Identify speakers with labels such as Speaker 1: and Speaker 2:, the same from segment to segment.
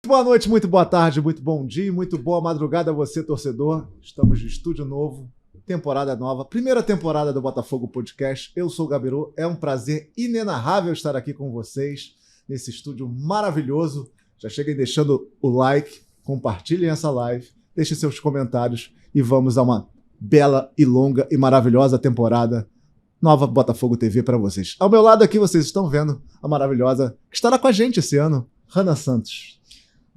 Speaker 1: boa noite, muito boa tarde, muito bom dia e muito boa madrugada a você, torcedor. Estamos de estúdio novo, temporada nova, primeira temporada do Botafogo Podcast. Eu sou o Gabiru, é um prazer inenarrável estar aqui com vocês nesse estúdio maravilhoso. Já cheguem deixando o like, compartilhem essa live, deixem seus comentários e vamos a uma bela e longa e maravilhosa temporada nova Botafogo TV para vocês. Ao meu lado aqui vocês estão vendo a maravilhosa que estará com a gente esse ano, Hanna Santos.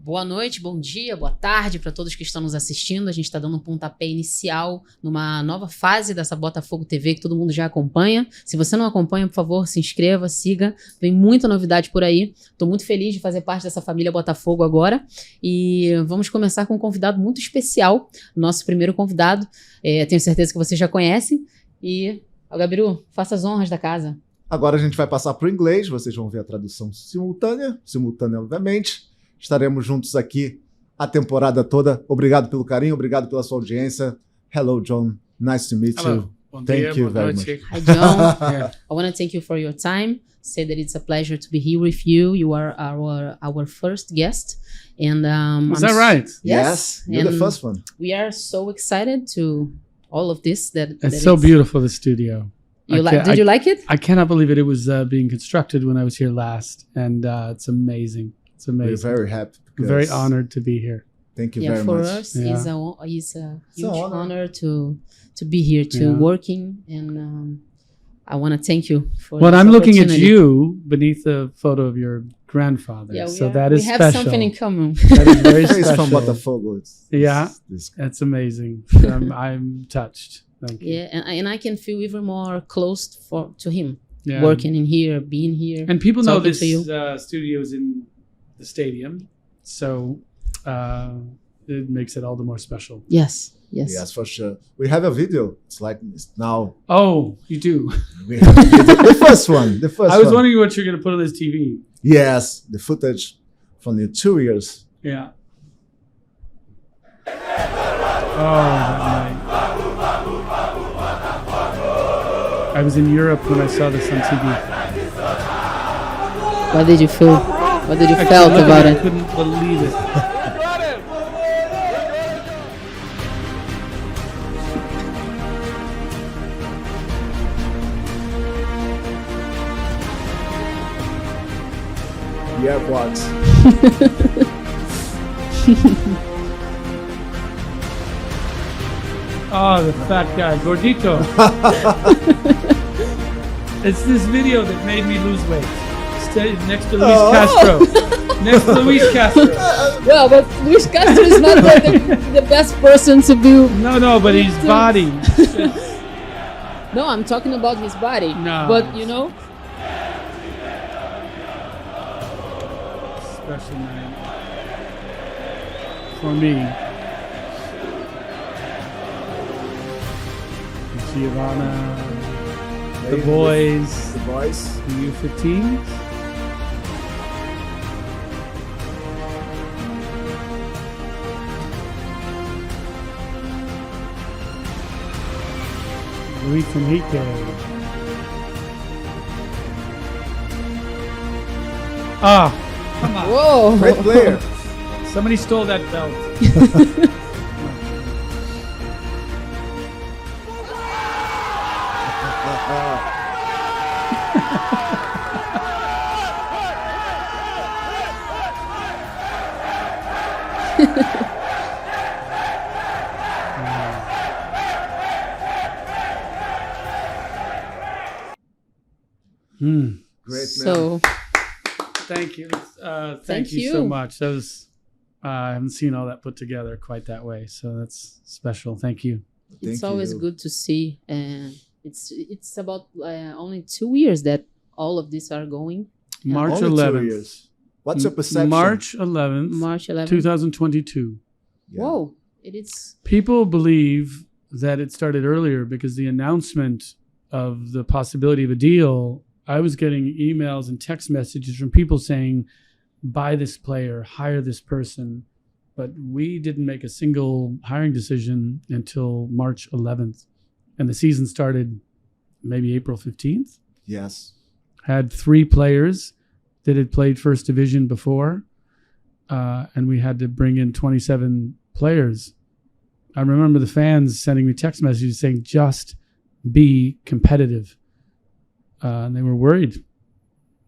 Speaker 2: Boa noite, bom dia, boa tarde para todos que estão nos assistindo. A gente está dando um pontapé inicial numa nova fase dessa Botafogo TV que todo mundo já acompanha. Se você não acompanha, por favor, se inscreva, siga. Tem muita novidade por aí. Estou muito feliz de fazer parte dessa família Botafogo agora. E vamos começar com um convidado muito especial, nosso primeiro convidado. Tenho certeza que vocês já conhecem. E, Gabiru, faça as honras da casa.
Speaker 1: Agora a gente vai passar para o inglês, vocês vão ver a tradução simultânea obviamente. Estaremos juntos aqui a temporada toda. Obrigado pelo carinho, obrigado pela sua audiência. Hello, John. Nice to meet you. Thank you very much.
Speaker 2: Hi, John. I want to thank you for your time. Say that it's a pleasure to be here with you. You are our first guest. And
Speaker 3: is that right?
Speaker 1: Yes. You're the first one.
Speaker 2: We are so excited to all of this.
Speaker 3: It's so beautiful, the studio.
Speaker 2: Did you like it?
Speaker 3: I cannot believe it. It was being constructed when I was here last. And it's amazing. It's amazing.
Speaker 1: We're very happy.
Speaker 3: Very honored to be here.
Speaker 1: Thank you very much.
Speaker 2: For us, it's a huge honor to be here, working, and I want to thank you for.
Speaker 3: Well, I'm looking at you beneath the photo of your grandfather, that is special.
Speaker 2: We have something in common.
Speaker 3: That is very special.
Speaker 1: He's from Botafogo.
Speaker 3: That's amazing. I'm touched. Thank you.
Speaker 2: Yeah, and I can feel even more close to him,
Speaker 3: Yeah.
Speaker 2: working in here, being here.
Speaker 3: And people know
Speaker 2: talking
Speaker 3: this
Speaker 2: to you.
Speaker 3: studio is in the stadium, so it makes it all the more special.
Speaker 2: Yes,
Speaker 1: for sure. We have a video. It's now.
Speaker 3: Oh, you do.
Speaker 1: We have the first one.
Speaker 3: I was wondering what you're going to put on this TV.
Speaker 1: Yes, the footage from the 2 years.
Speaker 3: Yeah. Oh, that night. I was in Europe when I saw this on TV.
Speaker 2: What did you feel? What did you felt about it?
Speaker 3: I couldn't believe it.
Speaker 1: The airports.
Speaker 3: Oh, the fat guy, Gordito. It's this video that made me lose weight. Next to Luis Castro. Next to Luis Castro.
Speaker 2: Well, but Luis Castro is not the best person to be.
Speaker 3: No, but his body.
Speaker 2: No, I'm talking about his body.
Speaker 3: No.
Speaker 2: But, you know.
Speaker 3: Special man. For me. Giovanna. The boys. The U15s. Luis Enrique. Come on.
Speaker 2: Whoa.
Speaker 1: Great player.
Speaker 3: Somebody stole that belt.
Speaker 1: Great man.
Speaker 2: So,
Speaker 3: Thank you. Thank you so much. That was I haven't seen all that put together quite that way, so that's special. Thank you.
Speaker 2: It's always good to see. It's about only 2 years that all of these are going.
Speaker 3: March
Speaker 1: Only 2
Speaker 3: 11th.
Speaker 1: years. What's your perception?
Speaker 3: March 11th, 2022.
Speaker 1: Yeah.
Speaker 2: Whoa, it is.
Speaker 3: People believe that it started earlier because the announcement of the possibility of a deal, I was getting emails and text messages from people saying, buy this player, hire this person. But we didn't make a single hiring decision until March 11th. And the season started maybe April 15th.
Speaker 1: Yes.
Speaker 3: Had 3 players that had played first division before. and we had to bring in 27 players. I remember the fans sending me text messages saying, just be competitive. And they were worried.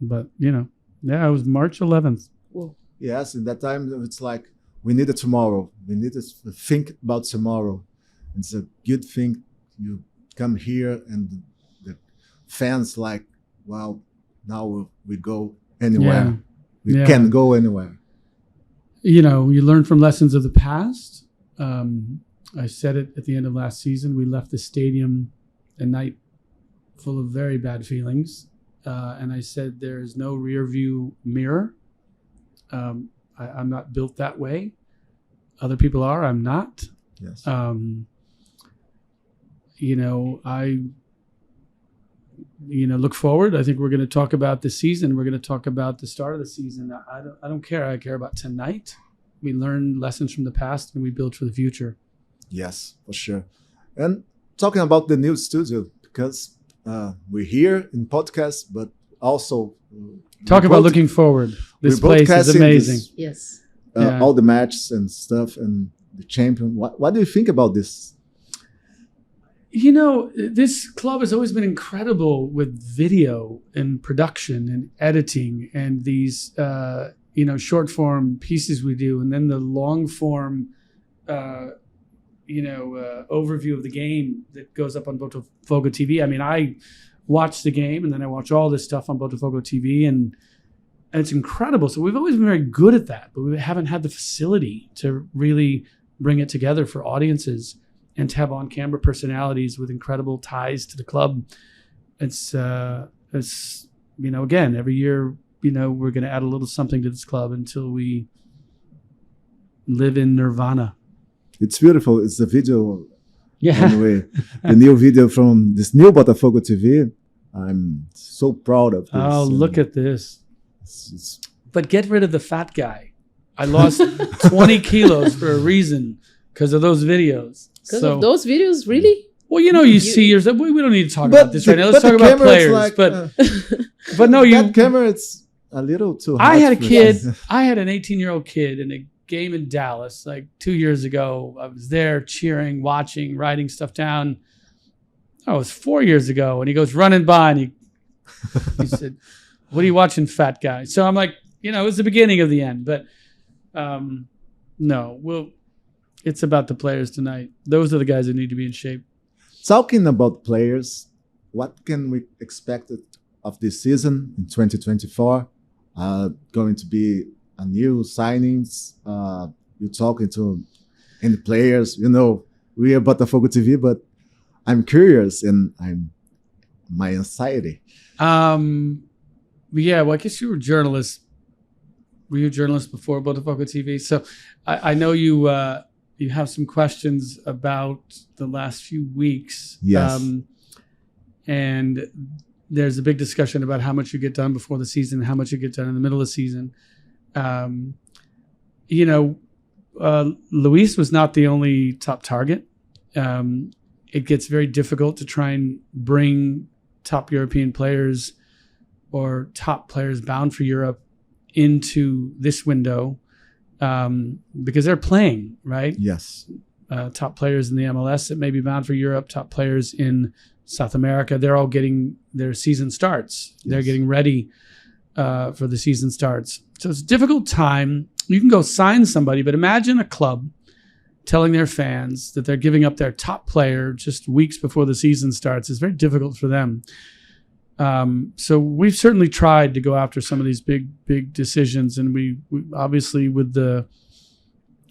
Speaker 3: But, it was March 11th.
Speaker 2: Whoa.
Speaker 1: Yes, in that time, it's like, we need it tomorrow. We need to think about tomorrow. It's a good thing you come here and the fans like, wow, now we go anywhere. We can go anywhere.
Speaker 3: You learn from lessons of the past. I said it at the end of last season. We left the stadium a night full of very bad feelings. And I said, there is no rear view mirror. I'm not built that way. Other people are. I'm not.
Speaker 1: Yes.
Speaker 3: I look forward. I think we're going to talk about the season. We're going to talk about the start of the season. I don't care. I care about tonight. We learn lessons from the past and we build for the future.
Speaker 1: Yes, for sure. And talking about the new studio, because we're here in podcast, but also
Speaker 3: talk about looking forward. This place is amazing.
Speaker 2: Yes.
Speaker 1: All the matches and stuff and the champion. What do you think about this?
Speaker 3: This club has always been incredible with video and production and editing and these, short form pieces we do. And then the long form, overview of the game that goes up on Botafogo TV. I mean, I watch the game and then I watch all this stuff on Botafogo TV and it's incredible. So we've always been very good at that, but we haven't had the facility to really bring it together for audiences and to have on-camera personalities with incredible ties to the club. It's again, every year, we're going to add a little something to this club until we live in nirvana.
Speaker 1: It's beautiful. It's the video.
Speaker 3: Yeah.
Speaker 1: Anyway, the new video from this new Botafogo TV. I'm so proud of this.
Speaker 3: Oh, look at this.
Speaker 1: It's
Speaker 3: But get rid of the fat guy. I lost 20 kilos for a reason because of those videos.
Speaker 2: Because of those videos, really?
Speaker 3: Well, you see yourself. We don't need to talk about this right now. Let's talk about players.
Speaker 1: Like,
Speaker 3: but no,
Speaker 1: that camera, it's a little too hot.
Speaker 3: I had a kid. I had an 18-year-old kid in a game in Dallas like 2 years ago. I was there cheering, watching, writing stuff down. Oh, it was 4 years ago. And he goes running by and he said, "What are you watching, fat guy?" So I'm like, it was the beginning of the end. But no, it's about the players tonight. Those are the guys that need to be in shape.
Speaker 1: Talking about players, what can we expect of this season in 2024? Going to be a new signings. You're talking to any players. We are Botafogo TV, but I'm curious and my anxiety.
Speaker 3: Yeah, well, I guess you were a journalist. Were you a journalist before Botafogo TV? So I know you have some questions about the last few weeks.
Speaker 1: Yes.
Speaker 3: And there's a big discussion about how much you get done before the season, how much you get done in the middle of the season. Luis was not the only top target. It gets very difficult to try and bring top European players or top players bound for Europe into this window because they're playing, right?
Speaker 1: Yes.
Speaker 3: Top players in the MLS that may be bound for Europe, top players in South America, they're all getting their season starts. Yes. They're getting ready for the season starts. So it's a difficult time. You can go sign somebody, but imagine a club telling their fans that they're giving up their top player just weeks before the season starts. It's very difficult for them. So we've certainly tried to go after some of these big decisions, and we obviously we're going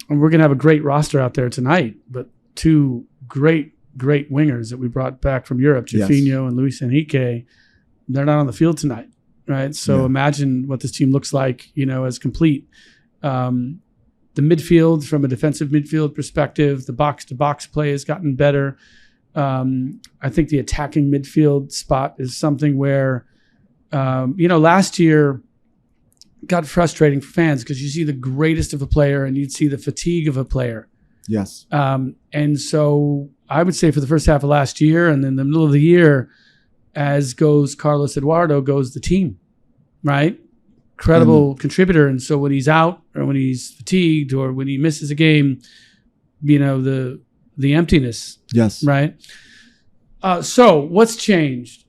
Speaker 3: to have a great roster out there tonight, but two great wingers that we brought back from Europe, Jofinho and Luis Henrique, they're not on the field tonight, right? So imagine what this team looks like, as complete. The midfield, from a defensive midfield perspective, the box-to-box play has gotten better. I think the attacking midfield spot is something where, last year got frustrating for fans because you see the greatest of a player and you'd see the fatigue of a player.
Speaker 1: Yes.
Speaker 3: And so I would say for the first half of last year and then the middle of the year, as goes Carlos Eduardo, goes the team, right? incredible contributor. And so when he's out or when he's fatigued or when he misses a game, the emptiness.
Speaker 1: Yes.
Speaker 3: Right. So what's changed?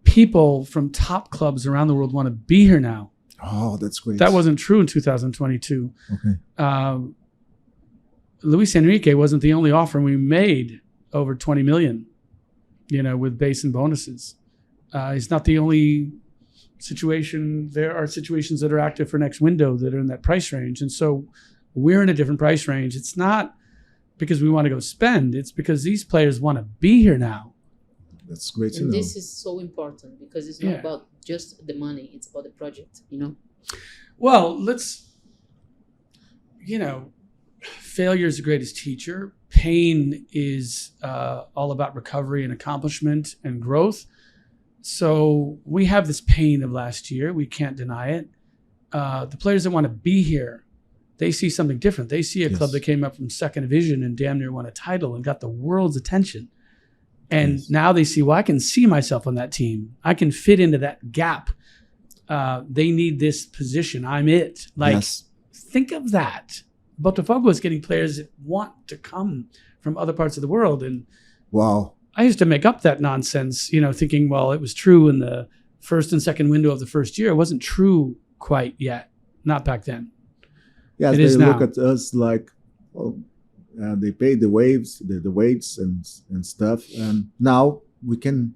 Speaker 3: People from top clubs around the world want to be here now.
Speaker 1: Oh, that's great.
Speaker 3: That wasn't true in 2022.
Speaker 1: Okay.
Speaker 3: Luis Enrique wasn't the only offer we made over 20 million, with base and bonuses. He's not the only situation. There are situations that are active for next window that are in that price range. And so we're in a different price range. It's not because we want to go spend. It's because these players want to be here now.
Speaker 1: That's great to know.
Speaker 2: And this is so important because it's not about just the money. It's about the project,
Speaker 3: Well, failure is the greatest teacher. Pain is all about recovery and accomplishment and growth. So we have this pain of last year. We can't deny it. The players that want to be here, they see something different. They see a club that came up from second division and damn near won a title and got the world's attention. And now they see, I can see myself on that team. I can fit into that gap. They need this position. I'm it. Think of that. Botafogo is getting players that want to come from other parts of the world. And
Speaker 1: wow.
Speaker 3: I used to make up that nonsense, thinking, it was true in the first and second window of the first year. It wasn't true quite yet. Not back then.
Speaker 1: Yeah,
Speaker 3: it
Speaker 1: they
Speaker 3: is
Speaker 1: look
Speaker 3: now.
Speaker 1: at us like, they pay the waves, the weights and stuff, and now we can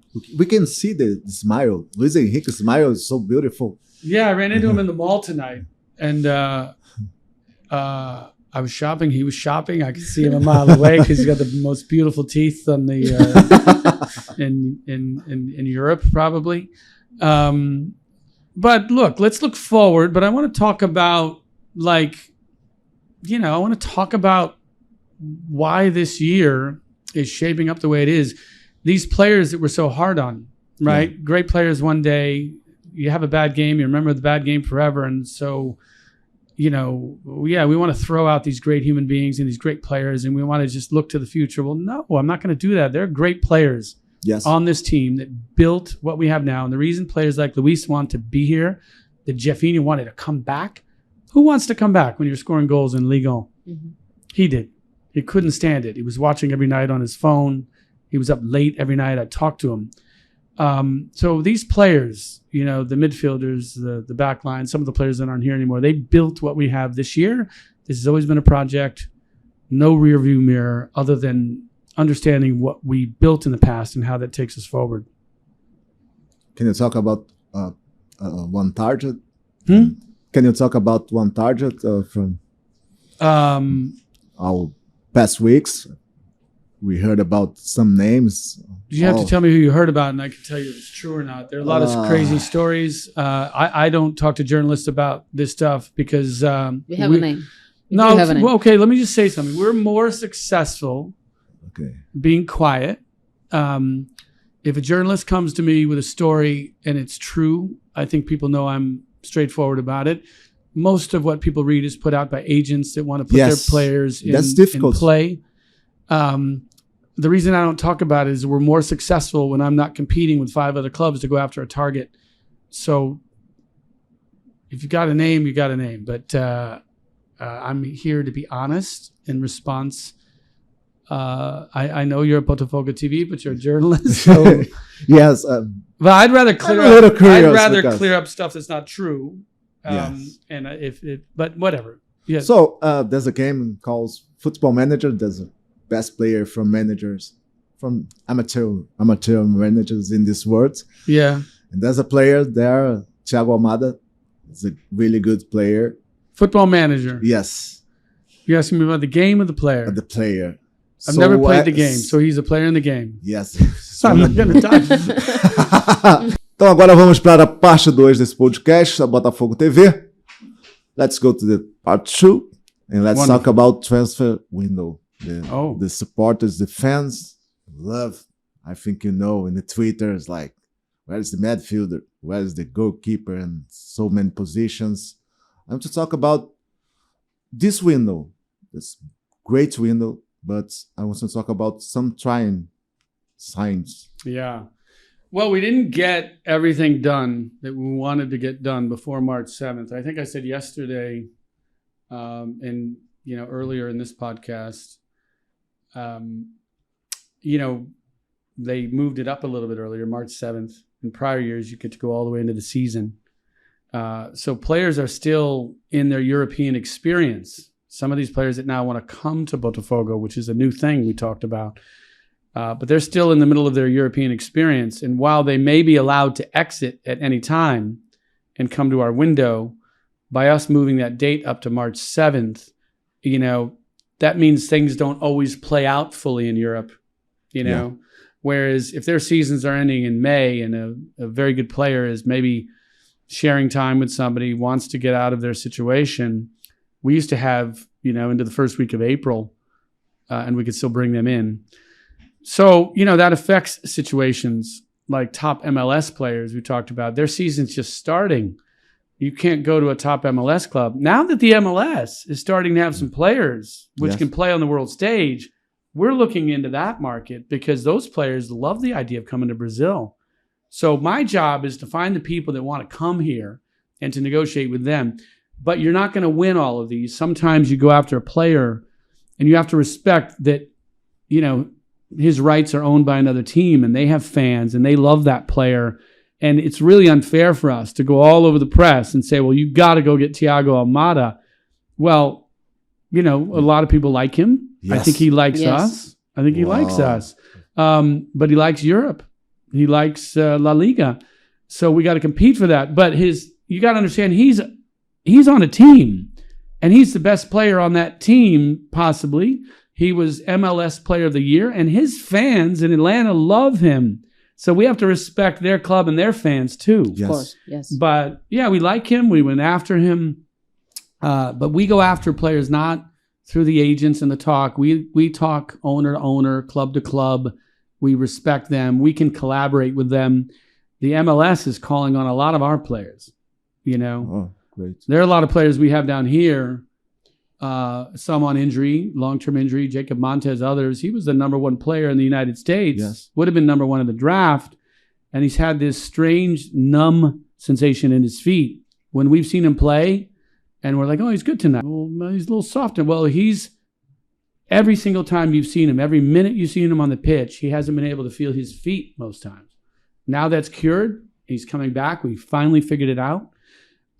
Speaker 1: see the smile. Luis Enrique's smile is so beautiful.
Speaker 3: Yeah, I ran into him in the mall tonight, and I was shopping. He was shopping. I could see him a mile away because he's got the most beautiful teeth on the in Europe, probably. But look, let's look forward. But I want to talk about I want to talk about why this year is shaping up the way it is. These players that we're so hard on, right? Yeah. Great players one day, you have a bad game, you remember the bad game forever. And so, we want to throw out these great human beings and these great players and we want to just look to the future. Well, no, I'm not going to do that. There are great players on this team that built what we have now. And the reason players like Luis want to be here, that Jeffinho wanted to come back. Who wants to come back when you're scoring goals in Ligue 1? Mm-hmm. He did. He couldn't stand it. He was watching every night on his phone. He was up late every night. I talked to him. So these players, the midfielders, the back line, some of the players that aren't here anymore, they built what we have this year. This has always been a project, no rear view mirror, other than understanding what we built in the past and how that takes us forward.
Speaker 1: Can you talk about one target? Can you talk about one target from our past weeks? We heard about some names.
Speaker 3: You have to tell me who you heard about, and I can tell you if it's true or not. There are a lot of crazy stories. I don't talk to journalists about this stuff because
Speaker 2: we have a name.
Speaker 3: Well, okay. Let me just say something. We're more successful being quiet. If a journalist comes to me with a story and it's true, I think people know I'm straightforward about it. Most of what people read is put out by agents that want to put their players in play. The reason I don't talk about it is we're more successful when I'm not competing with 5 other clubs to go after a target. So if you got a name, you got a name. But I'm here to be honest in response. I know you're at Botafogo TV, but you're a journalist. So
Speaker 1: yes.
Speaker 3: But I'd rather clear up stuff that's not true. And but whatever. Yes.
Speaker 1: So there's a game called Football Manager. There's a best player from managers, from amateur managers in this world.
Speaker 3: Yeah.
Speaker 1: And there's a player there, Thiago Almada. He's a really good player.
Speaker 3: Football Manager.
Speaker 1: Yes.
Speaker 3: You're asking me about the game or the player?
Speaker 1: The player.
Speaker 3: I've never played the game, so he's a player in the game.
Speaker 1: Yes.
Speaker 3: I'm not gonna touch.
Speaker 1: Então agora vamos para a parte 2 desse podcast, da Botafogo TV. Let's go to the part 2 and let's talk about transfer window. The supporters, the fans love, I think in the Twitter is like, where's the midfielder? Where's the goalkeeper? And so many positions. I want to talk about this window, this great window, but I want to talk about some trying signs.
Speaker 3: Yeah. Well, we didn't get everything done that we wanted to get done before March 7th. I think I said yesterday, and earlier in this podcast, they moved it up a little bit earlier, March 7th. In prior years, you get to go all the way into the season. So players are still in their European experience. Some of these players that now want to come to Botafogo, which is a new thing we talked about, but they're still in the middle of their European experience. And while they may be allowed to exit at any time and come to our window, by us moving that date up to March 7th, that means things don't always play out fully in Europe,
Speaker 1: Yeah.
Speaker 3: Whereas if their seasons are ending in May and a very good player is maybe sharing time with somebody, wants to get out of their situation, we used to have, into the first week of April, and we could still bring them in. So, that affects situations like top MLS players we talked about. Their season's just starting. You can't go to a top MLS club. Now that the MLS is starting to have some players which
Speaker 1: Yes.
Speaker 3: can play on the world stage, we're looking into that market because those players love the idea of coming to Brazil. So my job is to find the people that want to come here and to negotiate with them. But you're not going to win all of these. Sometimes you go after a player and you have to respect that, his rights are owned by another team and they have fans and they love that player. And it's really unfair for us to go all over the press and say, well, you got to go get Thiago Almada. Well, a lot of people like him.
Speaker 1: Yes.
Speaker 3: I think he likes
Speaker 2: Yes.
Speaker 3: us. I think he likes
Speaker 1: Wow.
Speaker 3: us. But he likes Europe. He likes La Liga. So we got to compete for that. But you got to understand, he's on a team and he's the best player on that team, possibly. He was MLS Player of the Year and his fans in Atlanta love him. So we have to respect their club and their fans too.
Speaker 1: Yes.
Speaker 2: Of course, yes.
Speaker 3: But yeah, we like him. We went after him. But we go after players not through the agents and the talk. We talk owner to owner, club to club. We respect them. We can collaborate with them. The MLS is calling on a lot of our players.
Speaker 1: Oh, great.
Speaker 3: There are a lot of players we have down here. Some on injury, long-term injury. Jacob Montes, others. He was the number one player in the United States.
Speaker 1: Yes.
Speaker 3: Would have been number one in the draft. And he's had this strange numb sensation in his feet. When we've seen him play, and we're like, oh, he's good tonight. Well, he's a little softer. Well, every single time you've seen him, every minute you've seen him on the pitch, he hasn't been able to feel his feet most times. Now that's cured. He's coming back. We finally figured it out.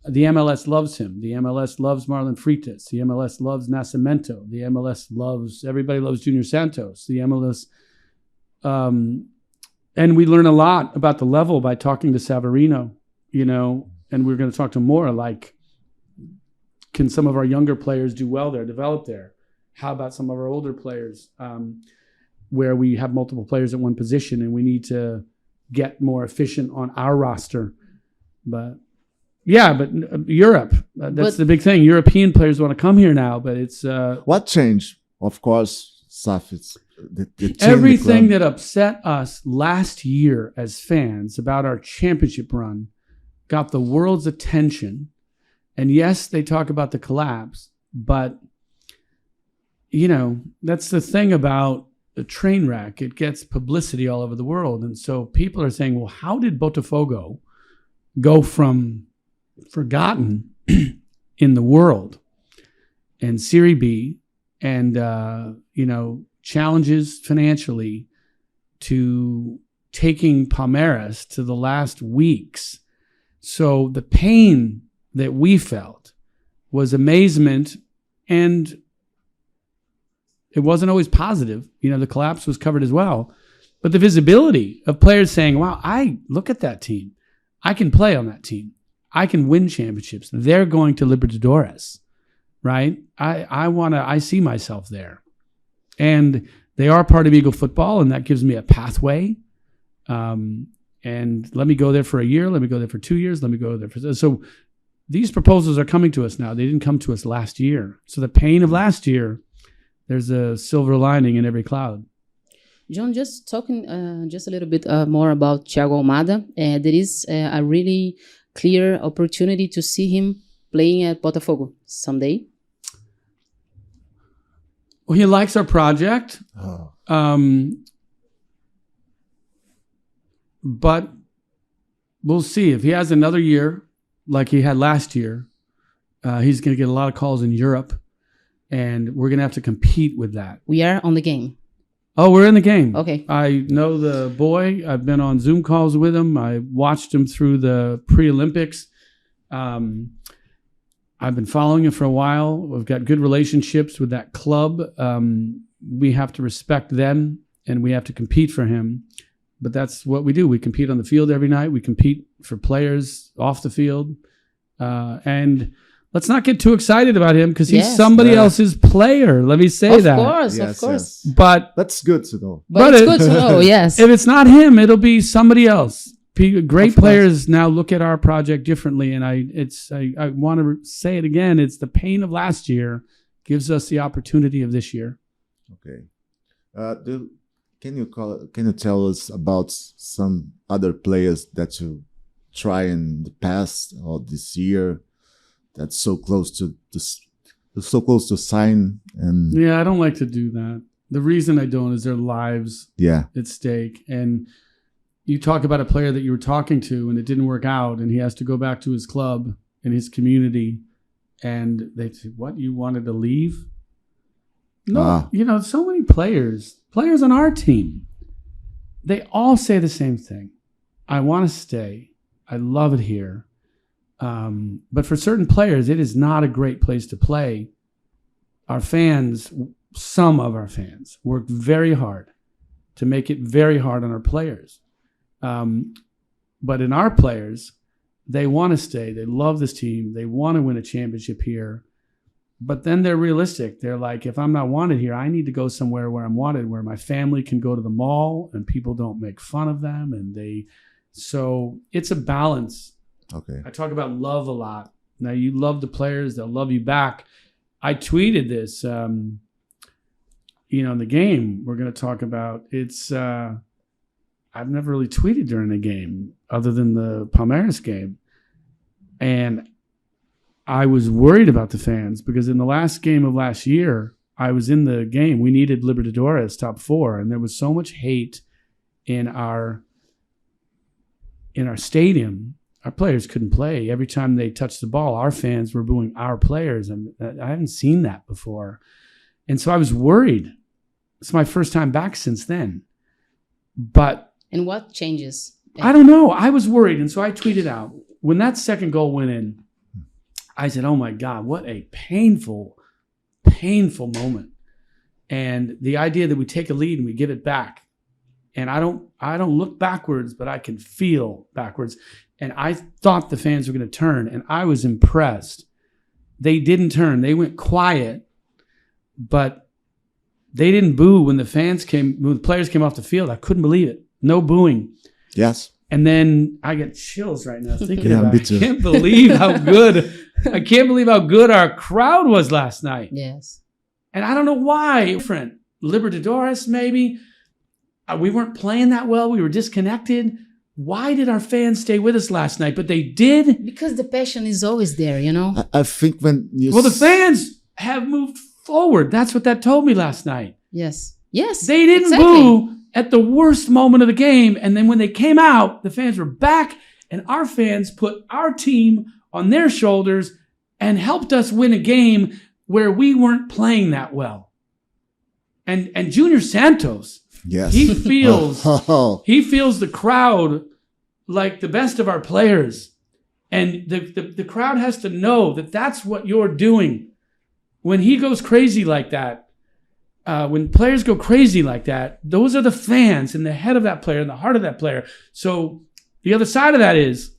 Speaker 3: The MLS loves him. The MLS loves Marlon Freitas. The MLS loves Nascimento. The MLS everybody loves Junior Santos. The MLS, and we learn a lot about the level by talking to Savarino, and we're going to talk to more like, can some of our younger players do well there, develop there? How about some of our older players where we have multiple players at one position and we need to get more efficient on our roster? But Europe, that's the big thing. European players want to come here now, but it's...
Speaker 1: What changed? Of course, Saf, it's the team,
Speaker 3: everything
Speaker 1: the club.
Speaker 3: that upset us last year as fans about our championship run got the world's attention. And yes, they talk about the collapse, but, that's the thing about a train wreck. It gets publicity all over the world. And so people are saying, well, how did Botafogo go from forgotten in the world and Serie B and, challenges financially to taking Palmeiras to the last weeks? So the pain that we felt was amazement, and it wasn't always positive. The collapse was covered as well. But the visibility of players saying, wow, I look at that team. I can play on that team. I can win championships. They're going to Libertadores, right? I see myself there. And they are part of Eagle football, and that gives me a pathway. And let me go there for a year. Let me go there for 2 years. Let me go there for... So these proposals are coming to us now. They didn't come to us last year. So the pain of last year, there's a silver lining in every cloud.
Speaker 2: John, just talking just a little bit more about Thiago Almada. There is a really clear opportunity to see him playing at Botafogo someday.
Speaker 3: Well, he likes our project.
Speaker 1: Oh.
Speaker 3: but we'll see. If he has another year like he had last year, he's going to get a lot of calls in Europe, and we're going to have to compete with that.
Speaker 2: We are on the game.
Speaker 3: Oh, we're in the game.
Speaker 2: Okay.
Speaker 3: I know the boy. I've been on Zoom calls with him. I watched him through the pre-Olympics. I've been following him for a while. We've got good relationships with that club. We have to respect them, and we have to compete for him. But that's what we do. We compete on the field every night. We compete for players off the field. And let's not get too excited about him because he's somebody else's player. Let me say that.
Speaker 2: Of course.
Speaker 3: Yes. But
Speaker 1: that's good to know.
Speaker 2: But it's good to know, yes.
Speaker 3: If it's not him, it'll be somebody else. Great players now look at our project differently, and I want to say it again. It's the pain of last year gives us the opportunity of this year.
Speaker 1: Okay. Can you tell us about some other players that you try in the past or this year that's so close to sign? And
Speaker 3: yeah, I don't like to do that. The reason I don't is their lives at stake. And you talk about a player that you were talking to and it didn't work out, and he has to go back to his club and his community, and they say, "What, you wanted to leave?" No, so many players on our team, they all say the same thing. I want to stay. I love it here. But for certain players, it is not a great place to play. Some of our fans work very hard to make it very hard on our players. But in our players, they want to stay. They love this team. They want to win a championship here. But then they're realistic. They're like, if I'm not wanted here, I need to go somewhere where I'm wanted, where my family can go to the mall and people don't make fun of them. So it's a balance.
Speaker 1: Okay.
Speaker 3: I talk about love a lot. Now, you love the players, they'll love you back. I tweeted this, in the game we're going to talk about. It's, I've never really tweeted during a game other than the Palmeiras game. And I was worried about the fans because in the last game of last year, I was in the game. We needed Libertadores top 4, and there was so much hate in our stadium. Our players couldn't play. Every time they touched the ball, our fans were booing our players, and I haven't seen that before. And so I was worried. It's my first time back since then.
Speaker 2: And what changes?
Speaker 3: I don't know. I was worried, and so I tweeted out. When that second goal went in, I said, oh my God, what a painful, painful moment. And the idea that we take a lead and we give it back. And I don't look backwards, but I can feel backwards. And I thought the fans were going to turn, and I was impressed. They didn't turn. They went quiet, but they didn't boo when the players came off the field. I couldn't believe it. No booing.
Speaker 1: Yes.
Speaker 3: And then I get chills right now thinking about
Speaker 1: me
Speaker 3: it.
Speaker 1: too.
Speaker 3: I can't believe how good our crowd was last night.
Speaker 2: Yes.
Speaker 3: And I don't know why. Different. Libertadores, maybe. We weren't playing that well. We were disconnected. Why did our fans stay with us last night? But they did.
Speaker 2: Because the passion is always there,
Speaker 1: I think when you...
Speaker 3: Well, the fans have moved forward. That's what that told me last night.
Speaker 2: Yes.
Speaker 3: They didn't boo at the worst moment of the game. And then when they came out, the fans were back, and our fans put our team on their shoulders and helped us win a game where we weren't playing that well. And Junior Santos,
Speaker 1: yes,
Speaker 3: he feels the crowd like the best of our players. And the crowd has to know that that's what you're doing. When he goes crazy like that, when players go crazy like that, those are the fans in the head of that player, in the heart of that player. So the other side of that is,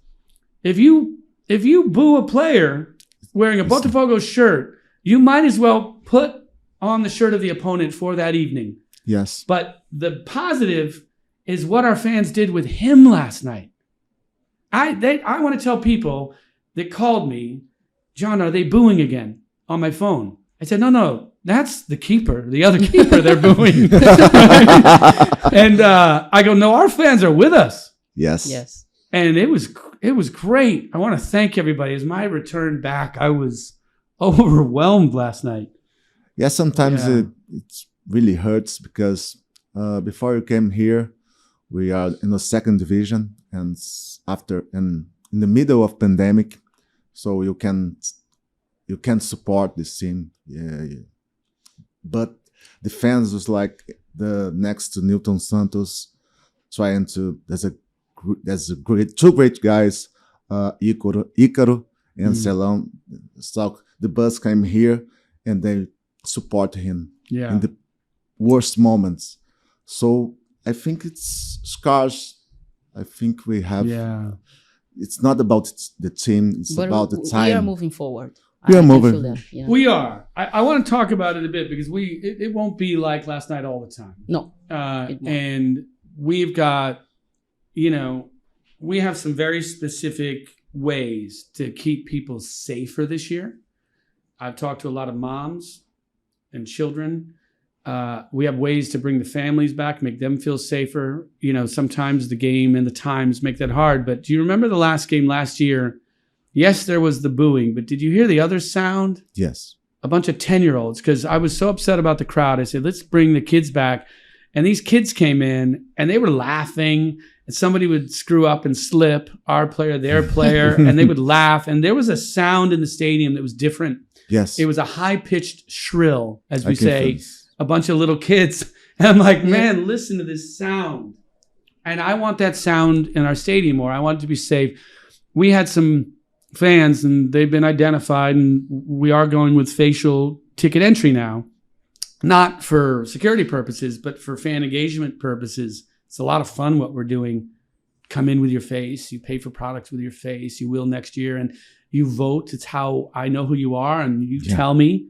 Speaker 3: if you boo a player wearing a Botafogo shirt, you might as well put on the shirt of the opponent for that evening.
Speaker 1: Yes.
Speaker 3: But the positive is what our fans did with him last night. I want to tell people that called me, John, are they booing again on my phone? I said, no, that's the keeper, the other keeper they're booing. And I go, no, our fans are with us.
Speaker 1: Yes.
Speaker 3: And it was great. I want to thank everybody. As my return back, I was overwhelmed last night.
Speaker 1: Yeah, sometimes it really hurts because before you came here, We are in the second division, and in the middle of pandemic, so you can support this team. Yeah. But the fans was like the next to Newton Santos, trying to. There's two great guys, Ícaro and Celão. So the bus came here and they support him in the worst moments. So I think it's scars. I think we have. Yeah. It's not about the team. It's about the time.
Speaker 2: We are moving forward.
Speaker 1: We are moving.
Speaker 3: Yeah. We are. I want to talk about it a bit because it won't be like last night all the time.
Speaker 2: No.
Speaker 3: And we've got, we have some very specific ways to keep people safer this year. I've talked to a lot of moms and children. We have ways to bring the families back, make them feel safer. Sometimes the game and the times make that hard. But do you remember the last game last year? Yes, there was the booing, but did you hear the other sound?
Speaker 1: Yes.
Speaker 3: A bunch of 10-year-olds, because I was so upset about the crowd. I said, let's bring the kids back. And these kids came in and they were laughing. And somebody would screw up and slip, our player, their player, and they would laugh. And there was a sound in the stadium that was different.
Speaker 1: Yes.
Speaker 3: It was a high-pitched shrill, as we say, a bunch of little kids. And I'm like, man, listen to this sound. And I want that sound in our stadium, or I want it to be safe. We had some fans, and they've been identified, and we are going with facial ticket entry now. Not for security purposes, but for fan engagement purposes. It's a lot of fun what we're doing. Come in with your face. You pay for products with your face. You will next year. And you vote. It's how I know who you are. And you tell me.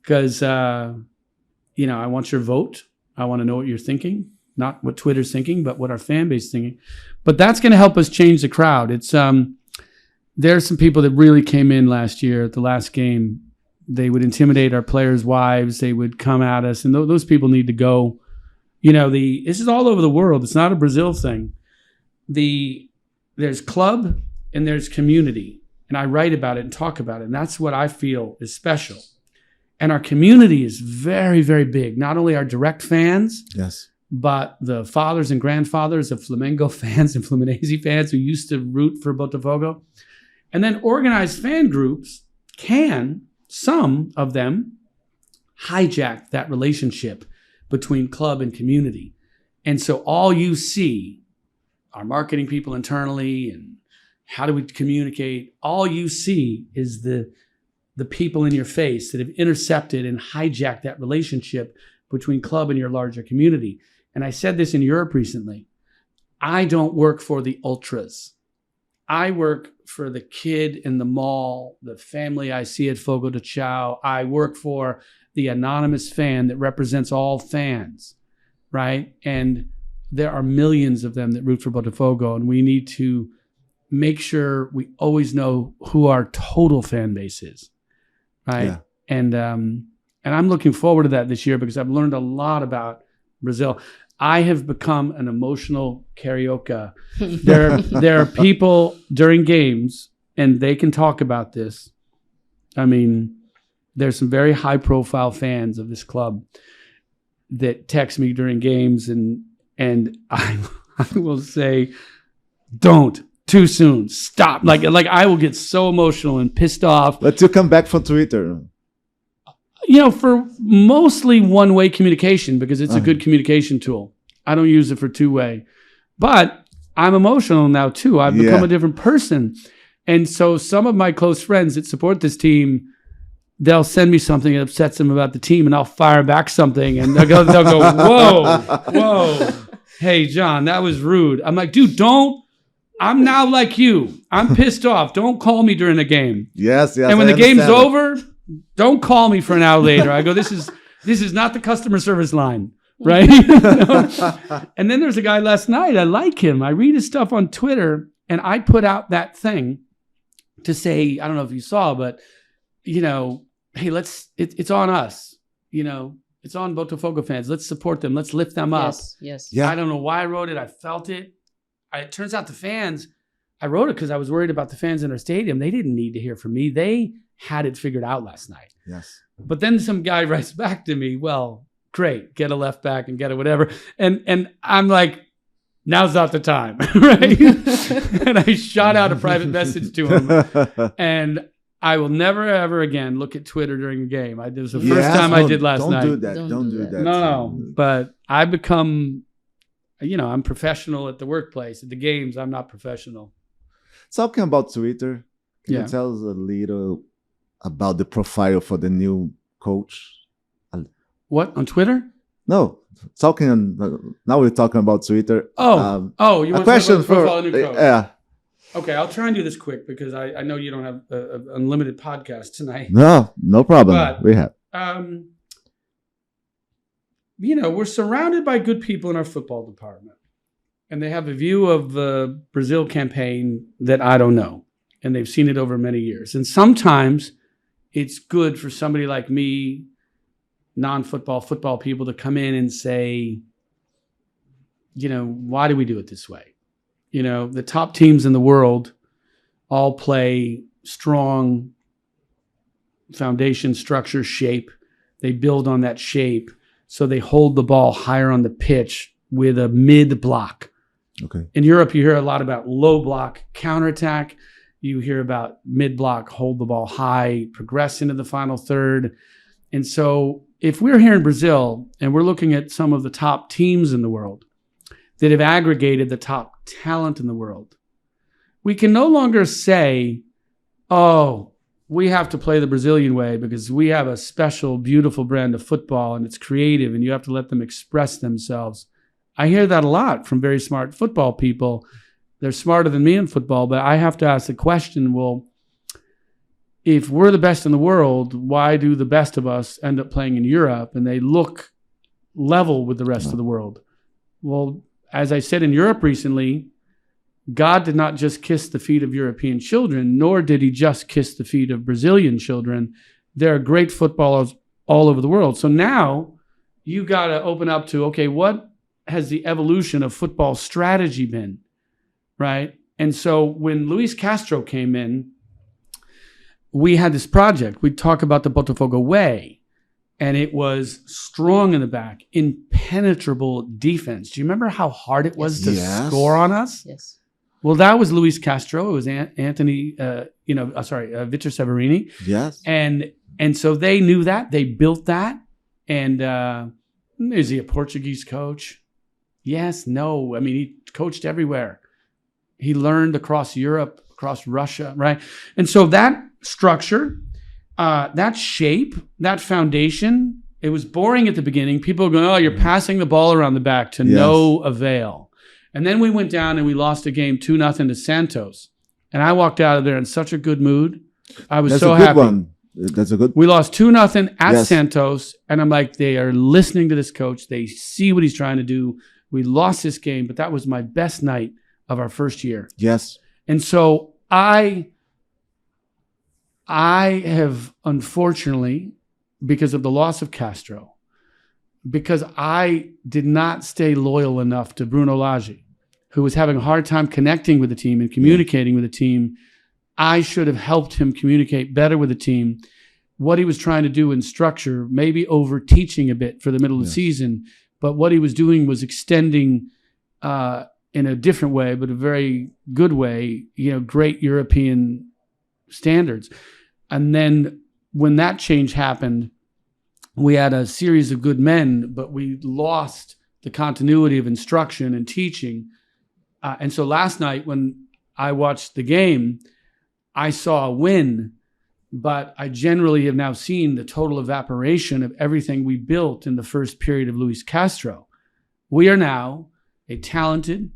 Speaker 3: Because, I want your vote. I want to know what you're thinking. Not what Twitter's thinking, but what our fan base is thinking. But that's going to help us change the crowd. It's there are some people that really came in last year at the last game. They would intimidate our players' wives. They would come at us. And those people need to go. This is all over the world. It's not a Brazil thing. There's club and there's community. And I write about it and talk about it. And that's what I feel is special. And our community is very, very big. Not only our direct fans,
Speaker 1: yes,
Speaker 3: but the fathers and grandfathers of Flamengo fans and Fluminense fans who used to root for Botafogo. And then organized fan groups some of them, hijack that relationship between club and community. And so all you see, our marketing people internally and how do we communicate, all you see is the people in your face that have intercepted and hijacked that relationship between club and your larger community. And I said this in Europe recently. I don't work for the ultras. I work for the kid in the mall, the family I see at Fogo de Chao. I work for the anonymous fan that represents all fans, right? And there are millions of them that root for Botafogo, and we need to make sure we always know who our total fan base is, right? Yeah. And I'm looking forward to that this year because I've learned a lot about Brazil. I have become an emotional carioca. There are people during games, and they can talk about this. I mean, there's some very high-profile fans of this club that text me during games, and I will say, "Don't too soon, stop!" Like I will get so emotional and pissed off.
Speaker 1: Let's you come back from Twitter.
Speaker 3: For mostly one-way communication because it's a good communication tool. I don't use it for two-way, but I'm emotional now too. I've become a different person, and so some of my close friends that support this team. They'll send me something that upsets them about the team, and I'll fire back something, and they'll go, whoa, hey, John, that was rude. I'm like, dude, I'm now like you. I'm pissed off. Don't call me during the game.
Speaker 1: Yes.
Speaker 3: And when the game's over, don't call me for an hour later. I go, this is not the customer service line, right? And then there's a guy last night. I like him. I read his stuff on Twitter, and I put out that thing to say, I don't know if you saw, but hey, it's on us. It's on Botafogo fans. Let's support them. Let's lift them up.
Speaker 2: Yes.
Speaker 1: Yeah.
Speaker 3: I don't know why I wrote it. I felt it. It turns out the fans, I wrote it because I was worried about the fans in our stadium. They didn't need to hear from me. They had it figured out last night.
Speaker 1: Yes.
Speaker 3: But then some guy writes back to me, well, great, get a left back and get a whatever. And I'm like, now's not the time, right? And I shot out a private message to him, and I will never, ever again look at Twitter during a game. It was the first time I did last night.
Speaker 1: Don't do that. Don't do that.
Speaker 3: No, but I've become, I'm professional at the workplace. At the games, I'm not professional.
Speaker 1: Talking about Twitter, can you tell us a little about the profile for the new coach?
Speaker 3: What, on Twitter?
Speaker 1: No, now we're talking about Twitter.
Speaker 3: You want
Speaker 1: a question
Speaker 3: to profile a new coach?
Speaker 1: Yeah.
Speaker 3: Okay, I'll try and do this quick because I know you don't have an unlimited podcast tonight.
Speaker 1: No problem.
Speaker 3: But,
Speaker 1: we have.
Speaker 3: We're surrounded by good people in our football department. And they have a view of the Brazil campaign that I don't know. And they've seen it over many years. And sometimes it's good for somebody like me, non-football, football people, to come in and say, why do we do it this way? The top teams in the world all play strong foundation, structure, shape. They build on that shape. So they hold the ball higher on the pitch with a mid block.
Speaker 1: Okay.
Speaker 3: In Europe, you hear a lot about low block counterattack. You hear about mid block, hold the ball high, progress into the final third. And so if we're here in Brazil and we're looking at some of the top teams in the world that have aggregated the top talent in the world, we can no longer say, we have to play the Brazilian way because we have a special, beautiful brand of football and it's creative and you have to let them express themselves. I hear that a lot from very smart football people. They're smarter than me in football, but I have to ask the question, well, if we're the best in the world, why do the best of us end up playing in Europe and they look level with the rest of the world? Well, as I said in Europe recently, God did not just kiss the feet of European children, nor did he just kiss the feet of Brazilian children. There are great footballers all over the world. So now you got to open up to, okay, what has the evolution of football strategy been, right? And so when Luis Castro came in, we had this project. We'd talk about the Botafogo way, and it was strong in the back, impenetrable defense. Do you remember how hard it was to score on us?
Speaker 2: Yes.
Speaker 3: Well, that was Luis Castro. It was Anthony, Victor Severini.
Speaker 1: Yes.
Speaker 3: And so they knew that. They built that. And is he a Portuguese coach? Yes, no. I mean, he coached everywhere. He learned across Europe, across Russia, right? And so that structure, that shape, that foundation, it was boring at the beginning. People were going, you're passing the ball around the back to no avail. And then we went down and we lost a game 2-0 to Santos. And I walked out of there in such a good mood. I was so happy.
Speaker 1: That's a good.
Speaker 3: We lost 2-0 at Santos. And I'm like, they are listening to this coach. They see what he's trying to do. We lost this game, but that was my best night of our first year.
Speaker 1: Yes.
Speaker 3: And so I have, unfortunately, because of the loss of Castro, because I did not stay loyal enough to Bruno Lage, who was having a hard time connecting with the team and communicating with the team. I should have helped him communicate better with the team. What he was trying to do in structure, maybe over teaching a bit for the middle of the season, but what he was doing was extending in a different way, but a very good way, great European standards. And then when that change happened, we had a series of good men, but we lost the continuity of instruction and teaching. And so last night when I watched the game, I saw a win, but I generally have now seen the total evaporation of everything we built in the first period of Luis Castro. We are now a talented,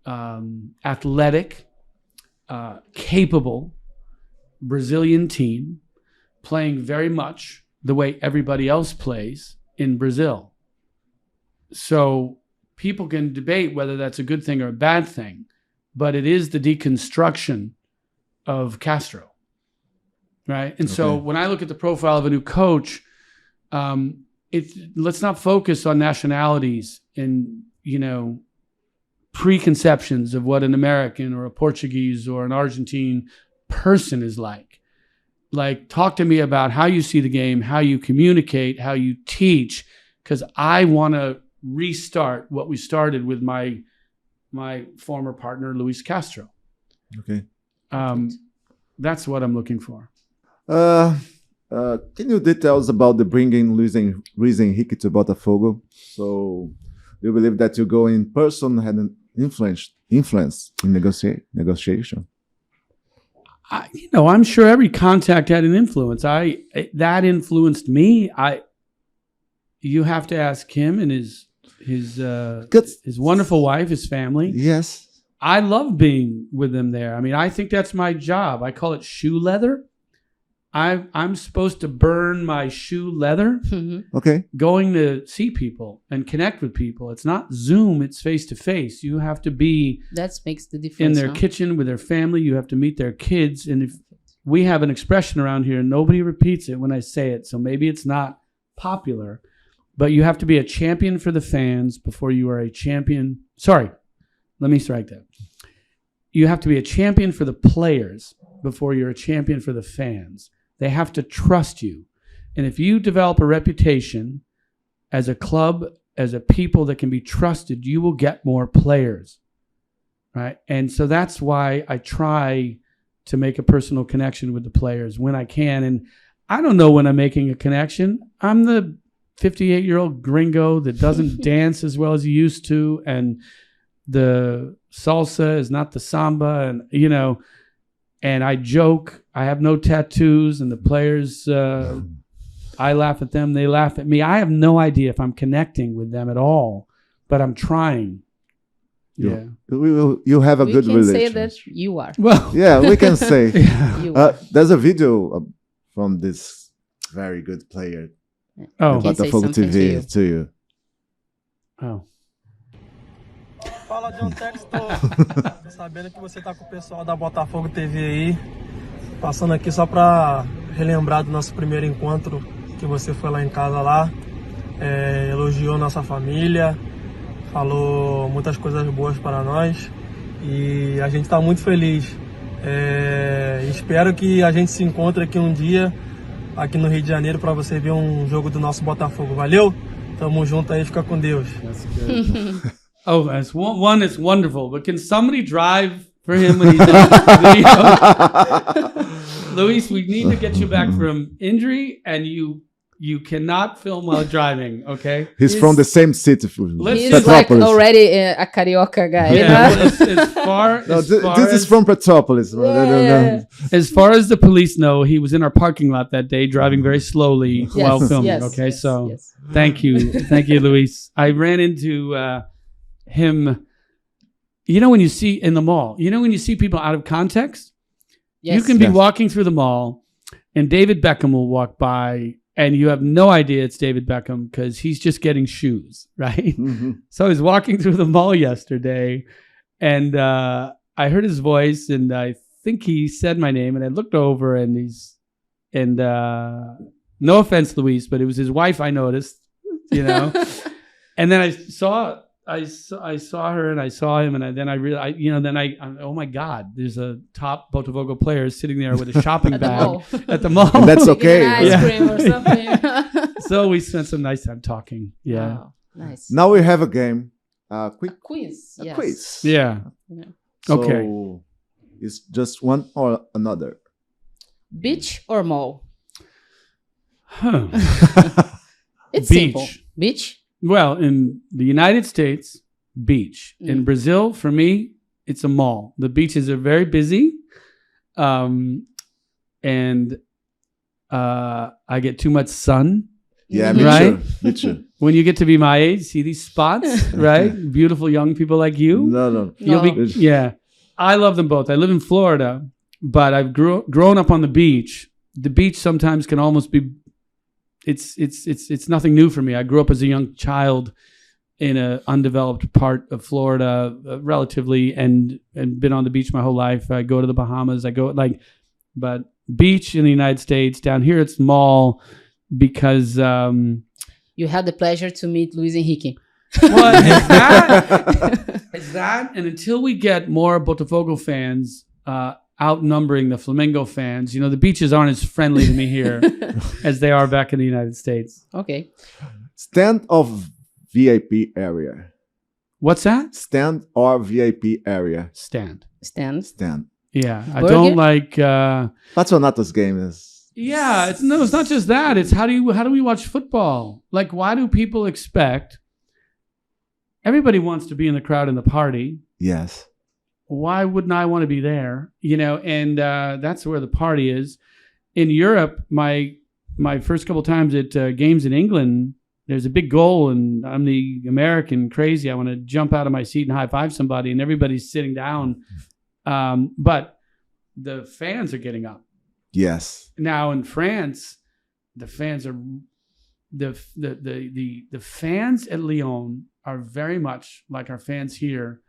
Speaker 3: athletic, capable Brazilian team playing very much the way everybody else plays in Brazil. So people can debate whether that's a good thing or a bad thing, but it is the deconstruction of Castro, right? And so when I look at the profile of a new coach, let's not focus on nationalities and, preconceptions of what an American or a Portuguese or an Argentine person is like. Like, talk to me about how you see the game, how you communicate, how you teach, because I want to restart what we started with my my former partner, Luis Castro.
Speaker 1: Okay.
Speaker 3: That's what I'm looking for.
Speaker 1: Can you details about the bringing Luis Henrique to Botafogo? So, you believe that you go in person had an influence in negotiation?
Speaker 3: I'm sure every contact had an influence. That influenced me. You have to ask him and his wonderful wife, his family.
Speaker 1: Yes.
Speaker 3: I love being with them there. I mean, I think that's my job. I call it shoe leather. I'm supposed to burn my shoe leather.
Speaker 2: Mm-hmm.
Speaker 1: Okay.
Speaker 3: Going to see people and connect with people. It's not Zoom, it's face to face. You have to be
Speaker 2: that makes the difference
Speaker 3: in their kitchen with their family. You have to meet their kids. And if we have an expression around here, nobody repeats it when I say it. So maybe it's not popular, but you have to be a champion for the fans before you are a champion. Sorry, let me strike that. You have to be a champion for the players before you're a champion for the fans. They have to trust you. And if you develop a reputation as a club, as a people that can be trusted, you will get more players, right? And so that's why I try to make a personal connection with the players when I can. And I don't know when I'm making a connection. I'm the 58-year-old gringo that doesn't dance as well as he used to, and the salsa is not the samba, and and I joke. I have no tattoos, and the players, I laugh at them, they laugh at me. I have no idea if I'm connecting with them at all, but I'm trying. Yeah.
Speaker 1: You have a good relationship.
Speaker 2: We can say that you are.
Speaker 3: Well,
Speaker 1: yeah, we can say.
Speaker 3: Yeah.
Speaker 1: There's a video from this very good player.
Speaker 3: Oh,
Speaker 1: Botafogo TV to you.
Speaker 3: Oh.
Speaker 4: Fala, John Textor. Sabendo que você tá com o pessoal da Botafogo TV aí, passando aqui só para relembrar do nosso primeiro encontro, que você foi lá em casa lá, elogiou nossa família, falou muitas coisas boas para nós e a gente está muito feliz. Espero que a gente se encontre aqui um dia, aqui no Rio de Janeiro, para você ver um jogo do nosso Botafogo. Valeu? Tamo junto aí, fica com Deus.
Speaker 3: That's good. Oh, that's one is wonderful, but can somebody drive for him when he's in the video? Luis, we need to get you back from injury, and you cannot film while driving, okay?
Speaker 1: He's from the same city.
Speaker 2: He's like already a carioca guy.
Speaker 3: Yeah,
Speaker 1: this is from Petropolis.
Speaker 2: Yeah.
Speaker 3: As far as the police know, he was in our parking lot that day driving very slowly while filming, okay? Thank you. Thank you, Luis. I ran into him, when you see in the mall, when you see people out of context, you can be walking through the mall and David Beckham will walk by and you have no idea it's David Beckham because he's just getting shoes, right?
Speaker 1: Mm-hmm.
Speaker 3: So I was walking through the mall yesterday and I heard his voice and I think he said my name and I looked over and no offense, Luis, but it was his wife I noticed, and then I saw her and I saw him and then I realized, oh my God, there's a top Botafogo player sitting there with a shopping bag at the mall.
Speaker 1: And that's okay.
Speaker 2: Ice cream or something.
Speaker 3: So we spent some nice time talking. Yeah.
Speaker 2: Wow, nice.
Speaker 1: Now we have a game. Quick
Speaker 2: Quiz. Yes.
Speaker 1: quiz.
Speaker 3: Yeah.
Speaker 1: So
Speaker 3: Okay.
Speaker 1: It's just one or another.
Speaker 2: Beach or mall?
Speaker 3: Huh.
Speaker 2: It's
Speaker 3: Beach.
Speaker 2: simple. Beach?
Speaker 3: Well, in the United States, beach. In Brazil, for me, it's a mall. The beaches are very busy. And I get too much sun.
Speaker 1: Yeah, me
Speaker 3: Right?
Speaker 1: too. Me too.
Speaker 3: When you get to be my age, see these spots, right? Beautiful young people like you.
Speaker 1: No.
Speaker 3: Yeah. I love them both. I live in Florida, but I've grown up on the beach. The beach sometimes can almost be it's nothing new for me. I grew up as a young child in an undeveloped part of Florida, relatively, and been on the beach my whole life. I go to the Bahamas. But beach in the United States. Down here, it's mall because
Speaker 2: you had the pleasure to meet Luis Henrique.
Speaker 3: Well, it's that, and until we get more Botafogo fans outnumbering the Flamengo fans, the beaches aren't as friendly to me here as they are back in the United States.
Speaker 2: Okay.
Speaker 1: Stand of VIP area.
Speaker 3: What's that?
Speaker 1: Stand or VIP area?
Speaker 3: Stand.
Speaker 2: Stand.
Speaker 1: Stand.
Speaker 3: Yeah, I
Speaker 2: Burger?
Speaker 3: don't like.
Speaker 1: Patronatos game is.
Speaker 3: Yeah, it's not just that. It's how do we watch football? Like, why do people expect? Everybody wants to be in the crowd in the party.
Speaker 1: Yes.
Speaker 3: Why wouldn't I want to be there? And that's where the party is. In Europe, my first couple times at games in England, there's a big goal, and I'm the American crazy. I want to jump out of my seat and high five somebody, and everybody's sitting down. But the fans are getting up.
Speaker 1: Yes.
Speaker 3: Now in France, the fans are the fans at Lyon are very much like our fans here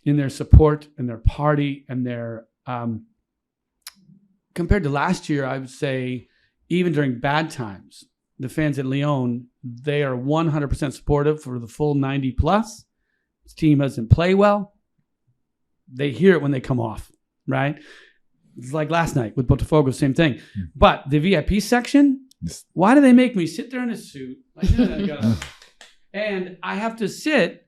Speaker 3: in their support and their party and their compared to last year, I would say even during bad times, the fans at Lyon, they are 100% supportive for the full 90 plus. This team doesn't play well. They hear it when they come off, right? It's like last night with Botafogo, same thing. But the VIP section, why do they make me sit there in a suit? And I have to sit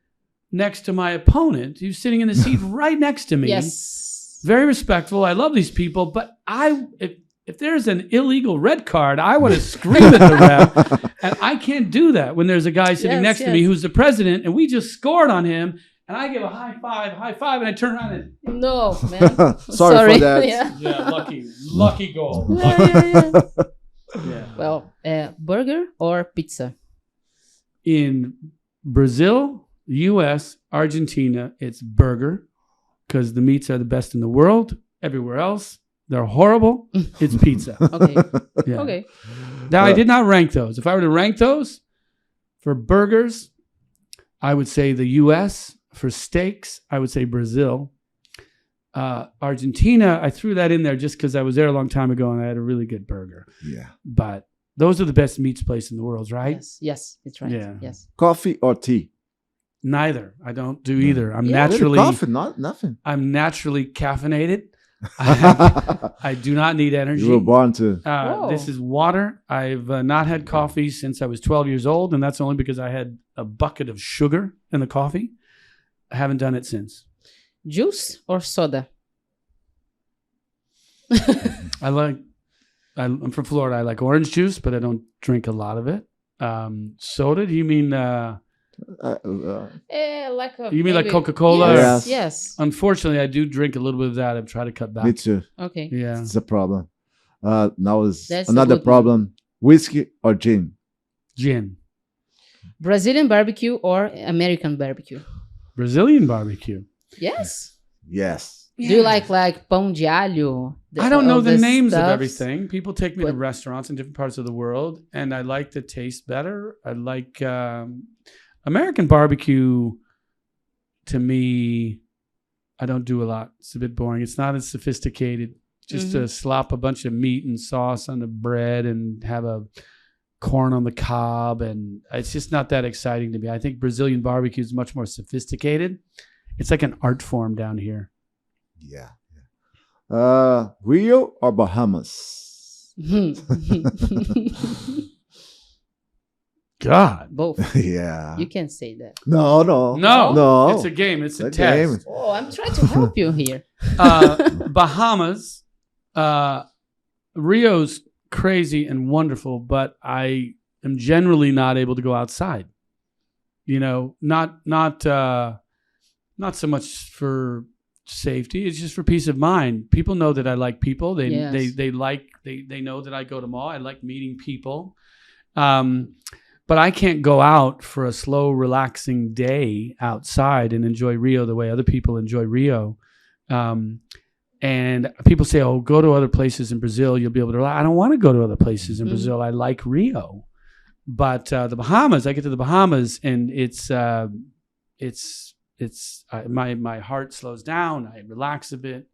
Speaker 3: next to my opponent who's sitting in the seat right next to me.
Speaker 2: Yes.
Speaker 3: Very respectful. I love these people, but if there's an illegal red card, I want to scream at the ref. And I can't do that when there's a guy sitting next to me who's the president and we just scored on him. And I give a high five, and I turn around and...
Speaker 2: No, man.
Speaker 1: Sorry for that.
Speaker 3: Yeah, lucky goal.
Speaker 2: Yeah. Well, burger or pizza?
Speaker 3: In Brazil, U.S., Argentina, it's burger because the meats are the best in the world. Everywhere else, they're horrible. It's pizza.
Speaker 2: Okay.
Speaker 3: Yeah.
Speaker 2: Okay.
Speaker 3: Now, I did not rank those. If I were to rank those for burgers, I would say the U.S. For steaks, I would say Brazil. Argentina, I threw that in there just because I was there a long time ago and I had a really good burger.
Speaker 1: Yeah.
Speaker 3: But those are the best meats place in the world, right?
Speaker 2: Yes, it's right.
Speaker 3: Yeah.
Speaker 2: Yes.
Speaker 1: Coffee or tea?
Speaker 3: Neither. I don't do either. I'm
Speaker 2: Yeah.
Speaker 3: naturally
Speaker 1: Coffee, nothing.
Speaker 3: I'm naturally caffeinated. I do not need energy.
Speaker 1: You were born to.
Speaker 3: This is water. I've not had coffee since I was 12 years old, and that's only because I had a bucket of sugar in the coffee. I haven't done it since.
Speaker 2: Juice or soda?
Speaker 3: I'm from Florida. I like orange juice, but I don't drink a lot of it. Soda? Do you mean? You mean like Coca-Cola?
Speaker 1: Yes.
Speaker 2: Yes.
Speaker 3: Unfortunately, I do drink a little bit of that. I've tried to cut back.
Speaker 1: Me too.
Speaker 2: Okay.
Speaker 3: Yeah.
Speaker 1: It's a problem. Now is
Speaker 2: That's a
Speaker 1: another
Speaker 2: good
Speaker 1: problem. Whiskey or gin?
Speaker 3: Gin.
Speaker 2: Brazilian barbecue or American barbecue?
Speaker 3: Brazilian barbecue.
Speaker 2: Yes.
Speaker 1: Yes.
Speaker 2: Do you like pão de alho?
Speaker 3: I don't know the names of
Speaker 2: stuffs?
Speaker 3: everything. People take me to restaurants in different parts of the world, and I like the taste better. I like American barbecue. To me, I don't do a lot. It's a bit boring. It's not as sophisticated. Just to slop a bunch of meat and sauce on the bread and have a corn on the cob, and it's just not that exciting to me. I think Brazilian barbecue is much more sophisticated. It's like an art form down here.
Speaker 1: Yeah. Rio or Bahamas?
Speaker 3: God.
Speaker 2: Both.
Speaker 1: Yeah.
Speaker 2: You can't say that.
Speaker 1: No.
Speaker 3: It's a game. It's a
Speaker 1: It's a
Speaker 3: test.
Speaker 1: game.
Speaker 2: Oh, I'm trying to help you here.
Speaker 3: Bahamas. Rio's crazy and wonderful, but I am generally not able to go outside. You know, not so much for safety. It's just for peace of mind. People know that I like people. They know that I go to mall. I like meeting people. But I can't go out for a slow, relaxing day outside and enjoy Rio the way other people enjoy Rio. And people say, "Oh, go to other places in Brazil. You'll be able to." I don't want to go to other places in Brazil. I like Rio, but the Bahamas. I get to the Bahamas, and my heart slows down. I relax a bit.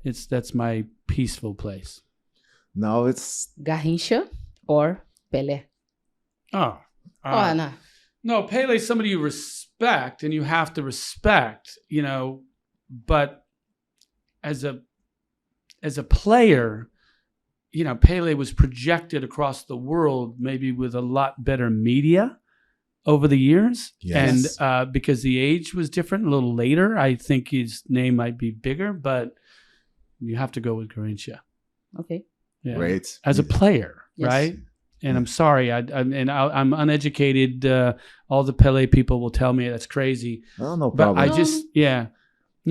Speaker 3: That's my peaceful place.
Speaker 1: Now it's
Speaker 2: Garrincha or Pelé?
Speaker 3: Hanna. No, Pele's somebody you respect, and you have to respect, you know, but as a player, you know, Pele was projected across the world maybe with a lot better media over the years.
Speaker 1: Yes.
Speaker 3: And because the age was different, a little later, I think his name might be bigger, but you have to go with Garrincha.
Speaker 2: Okay.
Speaker 3: Yeah.
Speaker 1: Great.
Speaker 3: As a player,
Speaker 2: Yes.
Speaker 3: right? And I'm sorry, I'm uneducated. All the Pele people will tell me that's crazy.
Speaker 1: Oh, no
Speaker 3: But
Speaker 1: problem.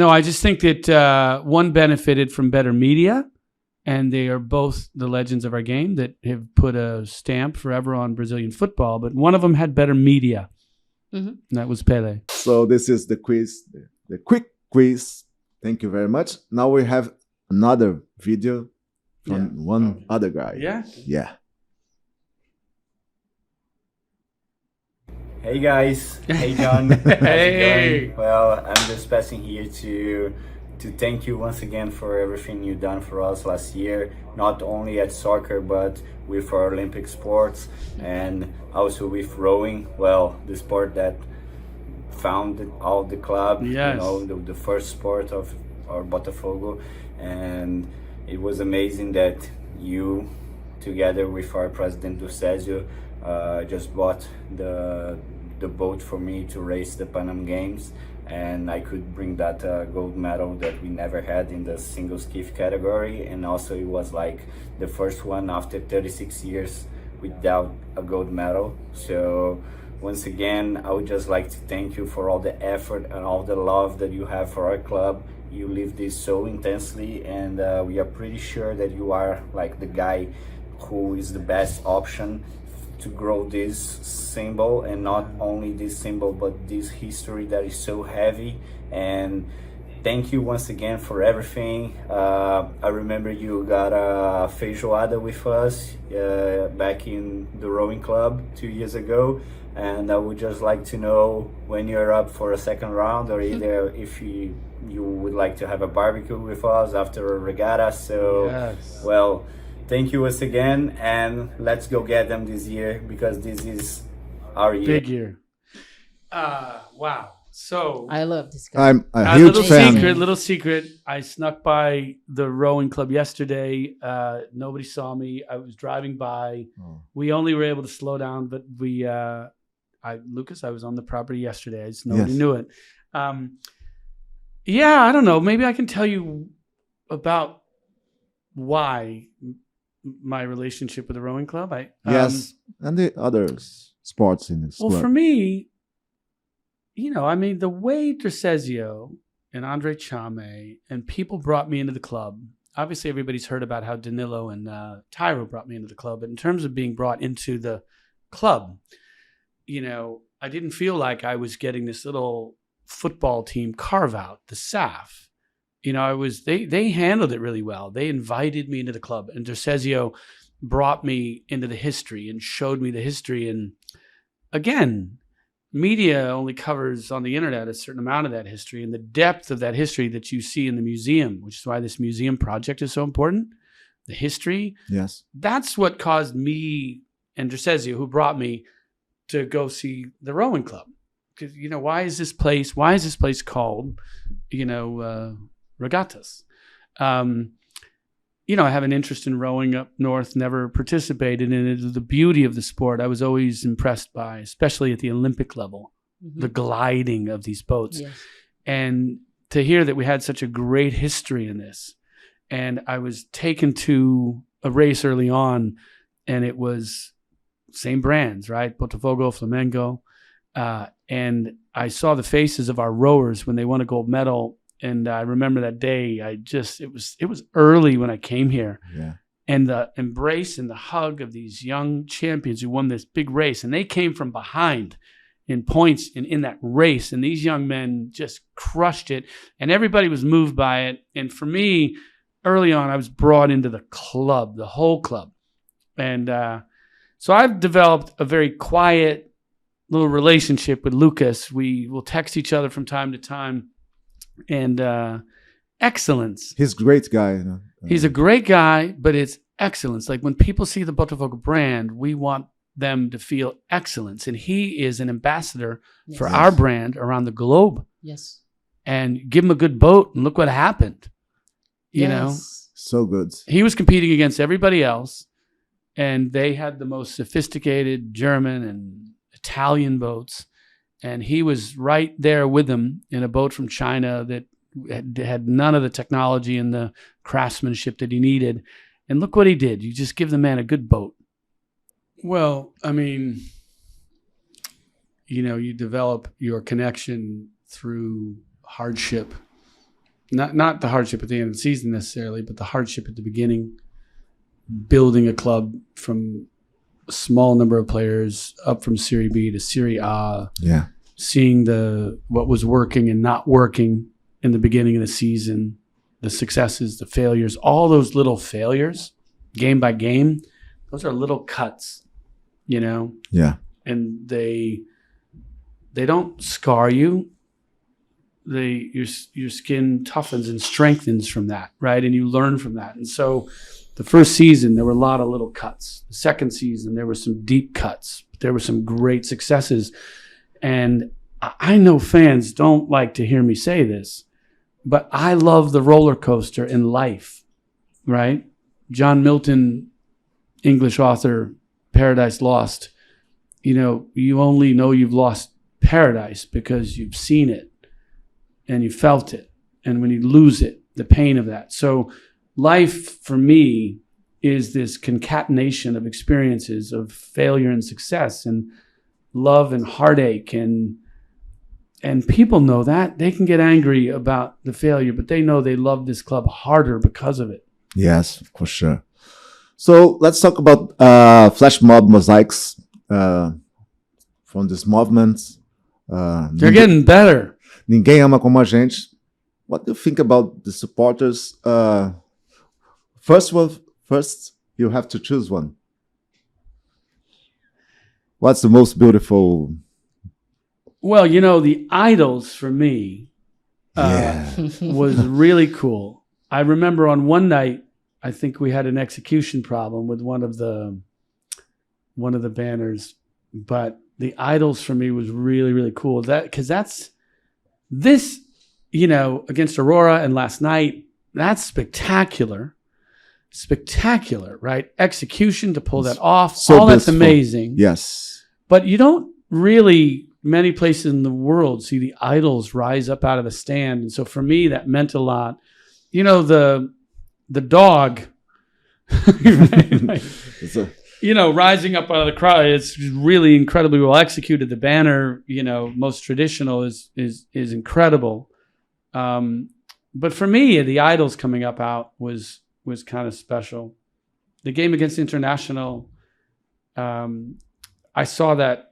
Speaker 3: I just think that one benefited from better media, and they are both the legends of our game that have put a stamp forever on Brazilian football. But one of them had better media, and that was Pele.
Speaker 1: So this is the quiz, the quick quiz. Thank you very much. Now we have another video from one other guy.
Speaker 3: Yeah.
Speaker 1: Yeah.
Speaker 5: Hey guys, hey John. How's it
Speaker 3: Hey.
Speaker 5: going? Well, I'm just passing here to thank you once again for everything you've done for us last year, not only at soccer but with our Olympic sports and also with rowing. Well, the sport that founded all the club,
Speaker 3: Yes.
Speaker 5: you know, the first sport of our Botafogo, and it was amazing that you, together with our president Ducésio, just bought the boat for me to race the Pan Am Games, and I could bring that gold medal that we never had in the single skiff category, and also it was like the first one after 36 years without a gold medal. So once again, I would just like to thank you for all the effort and all the love that you have for our club. You live this so intensely, and we are pretty sure that you are like the guy who is the best option to grow this symbol, and not only this symbol but this history that is so heavy. And thank you once again for everything. I remember you got a feijoada with us back in the rowing club 2 years ago, and I would just like to know when you're up for a second round, or either if you would like to have a barbecue with us after a regatta. So
Speaker 3: Yes.
Speaker 5: well, thank you once again, and let's go get them this year, because this is our year.
Speaker 3: Big year. Wow. So
Speaker 2: I love this guy.
Speaker 1: I'm a
Speaker 3: a
Speaker 1: huge
Speaker 3: little
Speaker 1: fan.
Speaker 3: secret. I snuck by the rowing club yesterday. Nobody saw me. I was driving by.
Speaker 1: Oh.
Speaker 3: We only were able to slow down, but Lucas, I was on the property yesterday. I just nobody
Speaker 1: Yes.
Speaker 3: knew it. Yeah, I don't know. Maybe I can tell you about why my relationship with the rowing club.
Speaker 1: Yes, and the other sports in this
Speaker 3: Well,
Speaker 1: club.
Speaker 3: for me, I mean, the way Ducésio and Andre Chame and people brought me into the club. Obviously, everybody's heard about how Danilo and Tyro brought me into the club. But in terms of being brought into the club, I didn't feel like I was getting this little football team carve out, the SAF. They handled it really well. They invited me into the club, and Ducésio brought me into the history and showed me the history. And again, media only covers on the internet a certain amount of that history, and the depth of that history that you see in the museum, which is why this museum project is so important. The history,
Speaker 1: Yes.
Speaker 3: that's what caused me and Ducésio, who brought me, to go see the rowing club. Because why is this place called regattas? I have an interest in rowing up north, never participated in it. The beauty of the sport I was always impressed by, especially at the Olympic level, the gliding of these boats.
Speaker 2: Yes.
Speaker 3: And to hear that we had such a great history in this. And I was taken to a race early on, and it was same brands, right? Botafogo, Flamengo. And I saw the faces of our rowers when they won a gold medal. And I remember that day, it was early when I came here.
Speaker 1: Yeah.
Speaker 3: And the embrace and the hug of these young champions who won this big race. And they came from behind in points in that race. And these young men just crushed it. And everybody was moved by it. And for me, early on, I was brought into the club, the whole club. And so I've developed a very quiet little relationship with Lucas. We will text each other from time to time. And excellence.
Speaker 1: He's a great guy.
Speaker 3: He's a great guy, but it's excellence. Like when people see the Botafogo brand, we want them to feel excellence. And he is an ambassador for
Speaker 2: Yes.
Speaker 3: our brand around the globe.
Speaker 2: Yes.
Speaker 3: And give him a good boat, and look what happened. You know,
Speaker 1: So good.
Speaker 3: he was competing against everybody else, and they had the most sophisticated German and Italian boats. And he was right there with them in a boat from China that had none of the technology and the craftsmanship that he needed. And look what he did. You just give the man a good boat. Well, I mean, you develop your connection through hardship. Not the hardship at the end of the season necessarily, but the hardship at the beginning. Building a club from a small number of players up from Serie B to Serie A.
Speaker 1: Yeah.
Speaker 3: Seeing what was working and not working in the beginning of the season, the successes, the failures, all those little failures, game by game, those are little cuts,
Speaker 1: Yeah.
Speaker 3: And they don't scar you. Your skin toughens and strengthens from that, right? And you learn from that. And so the first season, there were a lot of little cuts. The second season, there were some deep cuts. There were some great successes. And I know fans don't like to hear me say this, but I love the roller coaster in life, right? John Milton, English author, Paradise Lost. You only know you've lost paradise because you've seen it and you felt it. And when you lose it, the pain of that. So life for me is this concatenation of experiences of failure and success and love and heartache, and people know that. They can get angry about the failure, but they know they love this club harder because of it.
Speaker 1: Yes, for sure. So let's talk about flash mob mosaics from this movement.
Speaker 3: They're getting better.
Speaker 1: Ninguém ama como a gente. What do you think about the supporters? First, you have to choose one. What's the most beautiful?
Speaker 3: Well, the idols for me was really cool. I remember on one night, I think we had an execution problem with one of the banners, but the idols for me was really, really cool. Because that's this, against Aurora and last night, that's spectacular. Spectacular, right? Execution to pull that off.
Speaker 1: So
Speaker 3: all that's
Speaker 1: beautiful.
Speaker 3: amazing.
Speaker 1: Yes.
Speaker 3: But you don't really, many places in the world, see the idols rise up out of the stand. And so for me, that meant a lot. The dog, right? Rising up out of the crowd, it's really incredibly well executed. The banner, most traditional is incredible. But for me, the idols coming up out was kind of special. The game against International, I saw that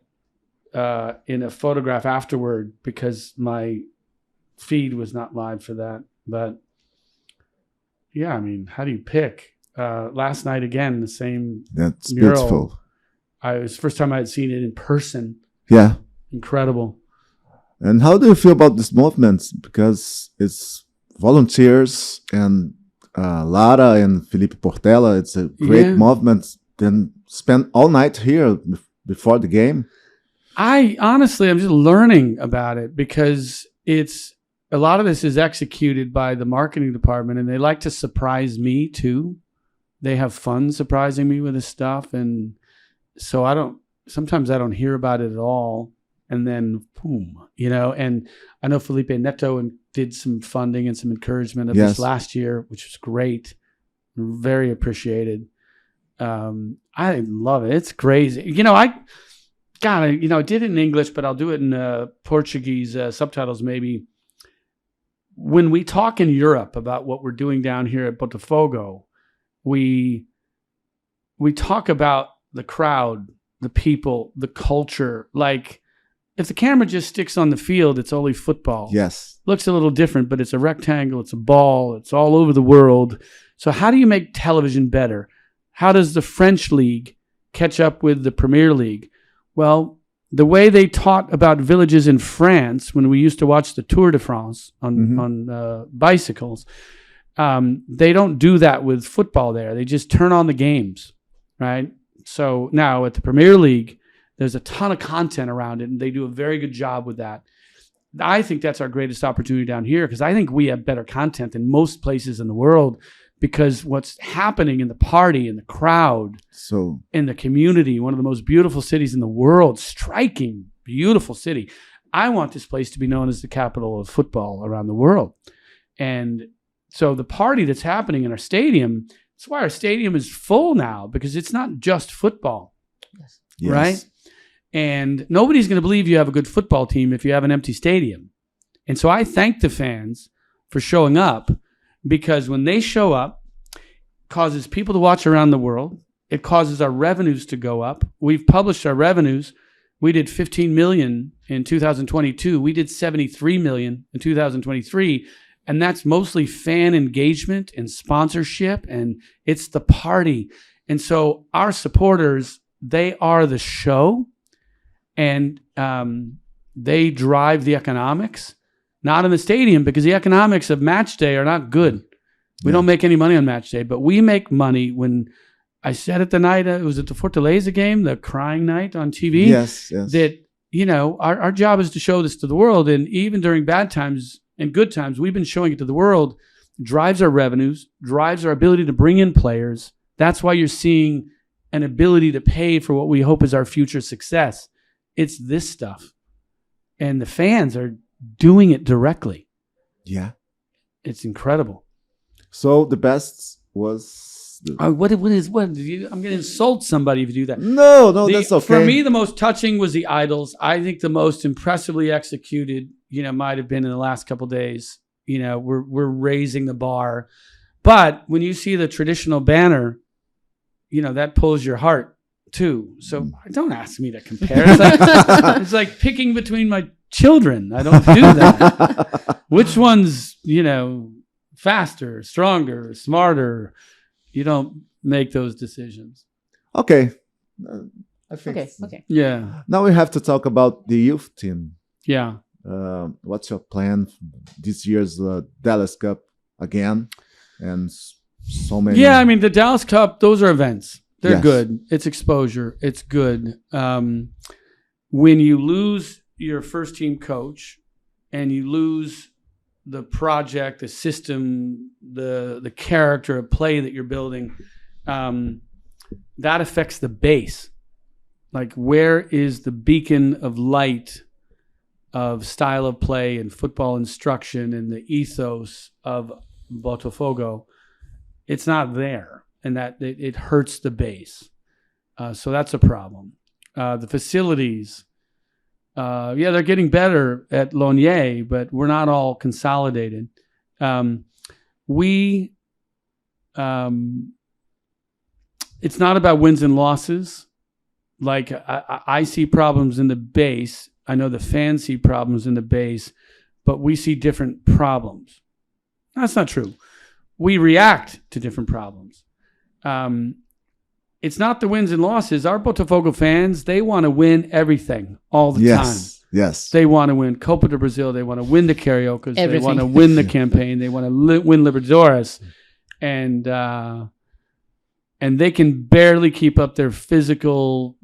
Speaker 3: in a photograph afterward because my feed was not live for that. But yeah, I mean, how do you pick? Last night again, the same
Speaker 1: That's
Speaker 3: mural.
Speaker 1: beautiful.
Speaker 3: It was the first time I had seen it in person.
Speaker 1: Yeah.
Speaker 3: Incredible.
Speaker 1: And how do you feel about this movement? Because it's volunteers and Lara and Felipe Portela. It's a great movement. Then spend all night here before the game.
Speaker 3: I'm just learning about it because a lot of this is executed by the marketing department, and they like to surprise me too. They have fun surprising me with this stuff, and so sometimes I don't hear about it at all, and then boom, and I know Felipe Neto did some funding and some encouragement of this last year, which was great, very appreciated. I love it. It's crazy. I did it in English, but I'll do it in Portuguese subtitles maybe. When we talk in Europe about what we're doing down here at Botafogo, we talk about the crowd, the people, the culture. Like, if the camera just sticks on the field, it's only football.
Speaker 1: Yes.
Speaker 3: Looks a little different, but it's a rectangle, it's a ball, it's all over the world. So how do you make television better? How does the French league catch up with the Premier League? Well, the way they taught about villages in France when we used to watch the Tour de France on bicycles, they don't do that with football there. They just turn on the games, right? So now at the Premier League, there's a ton of content around it, and they do a very good job with that. I think that's our greatest opportunity down here because I think we have better content than most places in the world because what's happening in the party, in the crowd,
Speaker 1: So
Speaker 3: in the community, one of the most beautiful cities in the world, striking, beautiful city. I want this place to be known as the capital of football around the world. And so the party that's happening in our stadium, that's why our stadium is full now, because it's not just football,
Speaker 1: yes.
Speaker 3: right? And nobody's going to believe you have a good football team if you have an empty stadium. And so I thank the fans for showing up, because when they show up, it causes people to watch around the world. It causes our revenues to go up. We've published our revenues. We did 15 million in 2022. We did 73 million in 2023. And that's mostly fan engagement and sponsorship, and it's the party. And so our supporters, they are the show, and they drive the economics, not in the stadium, because the economics of match day are not good. We don't make any money on match day, but we make money when I said it the night, it was at the Fortaleza game, the crying night on TV.
Speaker 1: Yes.
Speaker 3: That, our job is to show this to the world. And even during bad times and good times, we've been showing it to the world. Drives our revenues, drives our ability to bring in players. That's why you're seeing an ability to pay for what we hope is our future success. It's this stuff. And the fans are doing it directly.
Speaker 1: Yeah.
Speaker 3: It's incredible.
Speaker 1: So the best was...
Speaker 3: What is I'm going to insult somebody if you do that.
Speaker 1: No, that's okay.
Speaker 3: For me, the most touching was the idols. I think the most impressively executed, might have been in the last couple of days. We're raising the bar. But when you see the traditional banner, that pulls your heart too. So don't ask me to compare. It's like picking between my children. I don't do that. Which one's, faster, stronger, smarter? You don't make those decisions.
Speaker 1: Okay. I think.
Speaker 2: Okay.
Speaker 3: Yeah.
Speaker 1: Now we have to talk about the youth team.
Speaker 3: Yeah.
Speaker 1: What's your plan for this year's Dallas Cup again? And so many.
Speaker 3: Yeah, the Dallas Cup, those are events. They're
Speaker 1: Yes.
Speaker 3: good. It's exposure. It's good. When you lose your first team coach and you lose the project, the system, the character of play that you're building, that affects the base. Like, where is the beacon of light of style of play and football instruction and the ethos of Botafogo? It's not there, and that it hurts the base. So that's a problem. The facilities, they're getting better at Lonier, but we're not all consolidated. It's not about wins and losses. Like, I see problems in the base. I know the fans see problems in the base, but we see different problems. That's not true. We react to different problems. It's not the wins and losses. Our Botafogo fans, they want to win everything all the time.
Speaker 1: Yes.
Speaker 3: They want to win Copa do Brasil. They want to win the Cariocas.
Speaker 2: Everything.
Speaker 3: They want to win the campaign. They want to win Libertadores. And they can barely keep up their physical,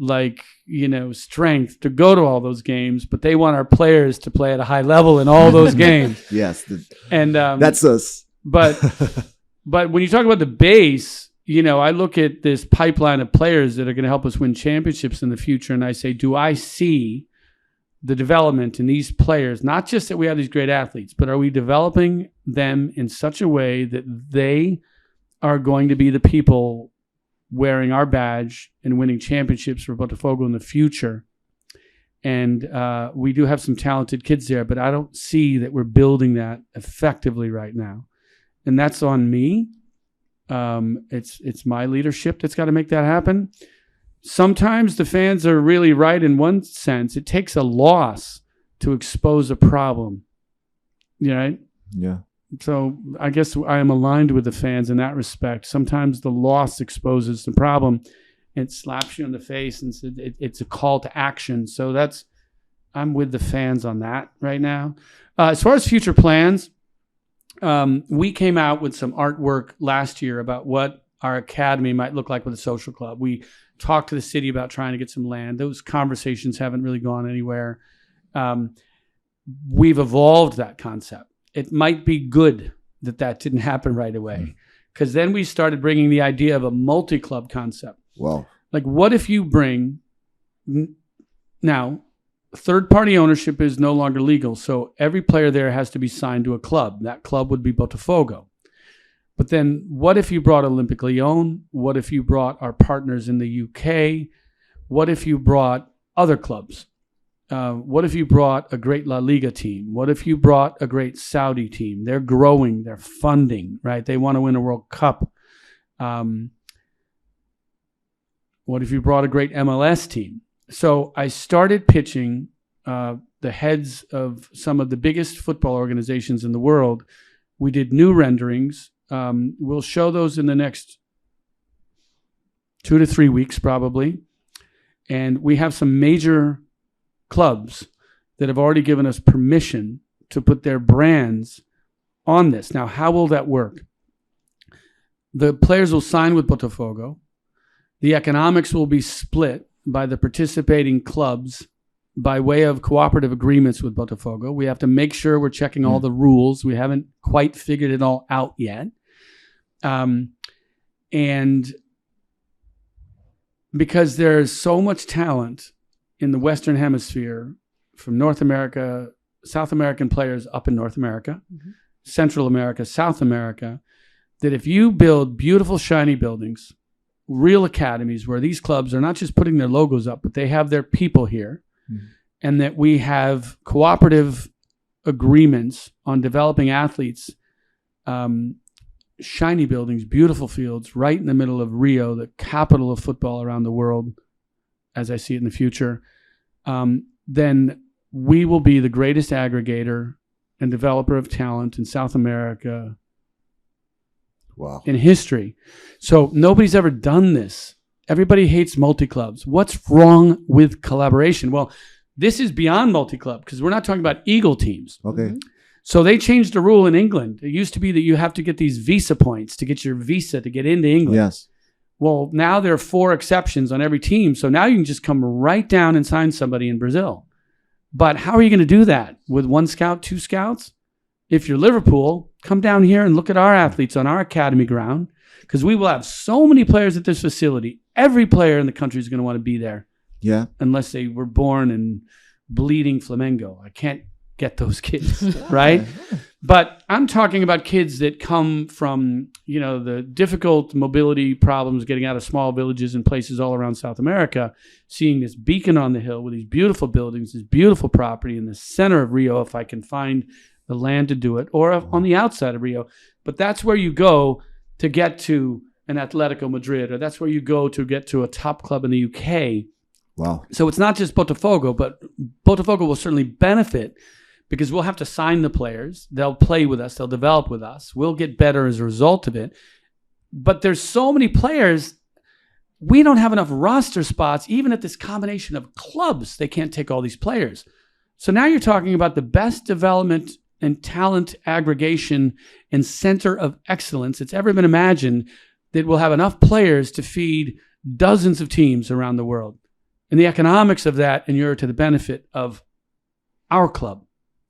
Speaker 3: strength to go to all those games, but they want our players to play at a high level in all those games.
Speaker 1: Yes.
Speaker 3: And
Speaker 1: that's us.
Speaker 3: But when you talk about the base, I look at this pipeline of players that are going to help us win championships in the future, and I say, do I see the development in these players? Not just that we have these great athletes, but are we developing them in such a way that they are going to be the people wearing our badge and winning championships for Botafogo in the future? And we do have some talented kids there, but I don't see that we're building that effectively right now. And that's on me. It's my leadership that's got to make that happen. Sometimes the fans are really right in one sense. It takes a loss to expose a problem. Right?
Speaker 1: Yeah.
Speaker 3: So I guess I am aligned with the fans in that respect. Sometimes the loss exposes the problem. It slaps you in the face, and it's a call to action. So I'm with the fans on that right now. As far as future plans, we came out with some artwork last year about what our academy might look like with a social club. We talked to the city about trying to get some land. Those conversations haven't really gone anywhere. We've evolved that concept. It might be good that didn't happen right away, because then we started bringing the idea of a multi-club concept.
Speaker 1: Wow.
Speaker 3: Like, what if you bring now? Third-party ownership is no longer legal, so every player there has to be signed to a club. That club would be Botafogo. But then what if you brought Olympique Lyon? What if you brought our partners in the UK? What if you brought other clubs? What if you brought a great La Liga team? What if you brought a great Saudi team? They're growing, they're funding, right? They want to win a World Cup. What if you brought a great MLS team? So I started pitching the heads of some of the biggest football organizations in the world. We did new renderings. We'll show those in the next 2 to 3 weeks, probably. And we have some major clubs that have already given us permission to put their brands on this. Now, how will that work? The players will sign with Botafogo. The economics will be split by the participating clubs by way of cooperative agreements with Botafogo. We have to make sure we're checking all the rules. We haven't quite figured it all out yet. And because there's so much talent in the Western Hemisphere from North America, South American players up in North America, Central America, South America, that if you build beautiful, shiny buildings, real academies where these clubs are not just putting their logos up, but they have their people here, and that we have cooperative agreements on developing athletes, shiny buildings, beautiful fields, right in the middle of Rio, the capital of football around the world, as I see it in the future, then we will be the greatest aggregator and developer of talent in South America in history. So nobody's ever done this. Everybody hates multi-clubs. What's wrong with collaboration? Well, this is beyond multi-club because we're not talking about Eagle teams.
Speaker 1: Okay.
Speaker 3: So they changed the rule in England. It used to be that you have to get these visa points to get your visa to get into England.
Speaker 1: Yes.
Speaker 3: Well, now there are 4 exceptions on every team. So now you can just come right down and sign somebody in Brazil. But how are you going to do that? With 1 scout, 2 scouts? If you're Liverpool, come down here and look at our athletes on our academy ground, because we will have so many players at this facility. Every player in the country is going to want to be there.
Speaker 1: Yeah.
Speaker 3: Unless they were born in bleeding Flamengo. I can't get those kids, right? But I'm talking about kids that come from, the difficult mobility problems getting out of small villages and places all around South America, seeing this beacon on the hill with these beautiful buildings, this beautiful property in the center of Rio, if I can find the land to do it, or on the outside of Rio. But that's where you go to get to an Atletico Madrid, or that's where you go to get to a top club in the UK.
Speaker 1: Wow.
Speaker 3: So it's not just Botafogo, but Botafogo will certainly benefit because we'll have to sign the players. They'll play with us. They'll develop with us. We'll get better as a result of it. But there's so many players. We don't have enough roster spots, even at this combination of clubs. They can't take all these players. So now you're talking about the best development and talent aggregation and center of excellence it's ever been imagined, that will have enough players to feed dozens of teams around the world. And the economics of that inure to the benefit of our club,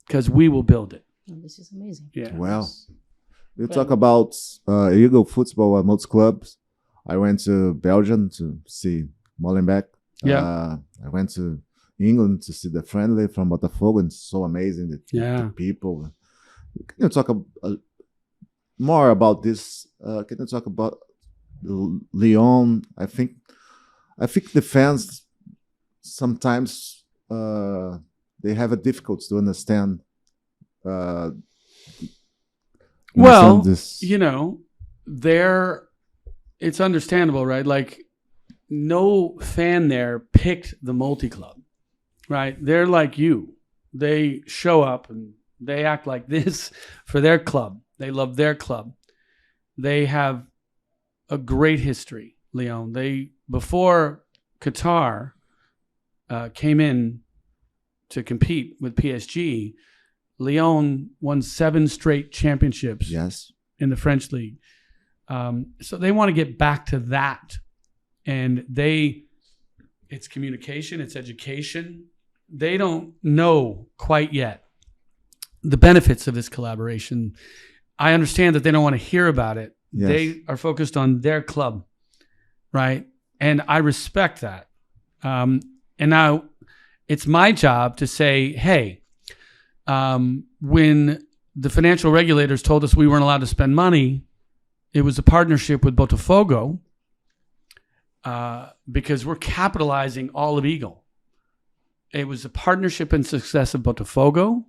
Speaker 3: because we will build it.
Speaker 2: Oh, this is amazing.
Speaker 3: Yeah.
Speaker 1: Wow. You talk about Eagle football at most clubs. I went to Belgium to see Molenbeek.
Speaker 3: Yeah.
Speaker 1: I went to England to see the friendly from Botafogo, and it's so amazing, the people. Can you talk more about this? Can you talk about Lyon? I think the fans sometimes they have a difficulty to understand.
Speaker 3: It's understandable, right? Like, no fan there picked the multi-club, right? They're like you. They show up and they act like this for their club. They love their club. They have a great history, Lyon. Before Qatar came in to compete with PSG, Lyon won 7 straight championships in the French league. So they want to get back to that. And it's communication, it's education. They don't know quite yet the benefits of this collaboration. I understand that they don't want to hear about it,
Speaker 1: Yes.
Speaker 3: They are focused on their club, right? And I respect that. And now it's my job to say, hey, when the financial regulators told us we weren't allowed to spend money, it was a partnership with Botafogo because we're capitalizing all of Eagle. It was a partnership and success of Botafogo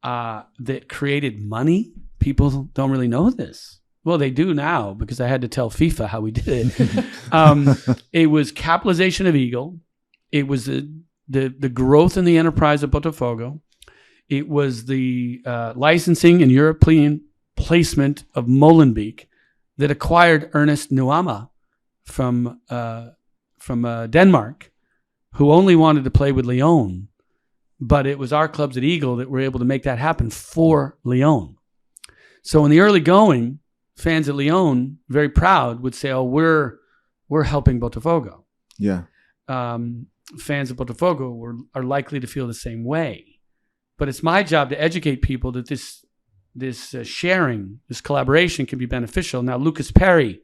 Speaker 3: that created money. People don't really know this. Well, they do now because I had to tell FIFA how we did it. It was capitalization of Eagle. It was the growth in the enterprise of Botafogo. It was the licensing and European placement of Molenbeek that acquired Ernest Nuama from Denmark, who only wanted to play with Lyon. But it was our clubs at Eagle that were able to make that happen for Lyon. So in the early going, fans at Lyon, very proud, would say, "Oh, we're helping Botafogo."
Speaker 1: Yeah.
Speaker 3: Fans of Botafogo are likely to feel the same way. But it's my job to educate people that this sharing, this collaboration can be beneficial. Now, Lucas Perry,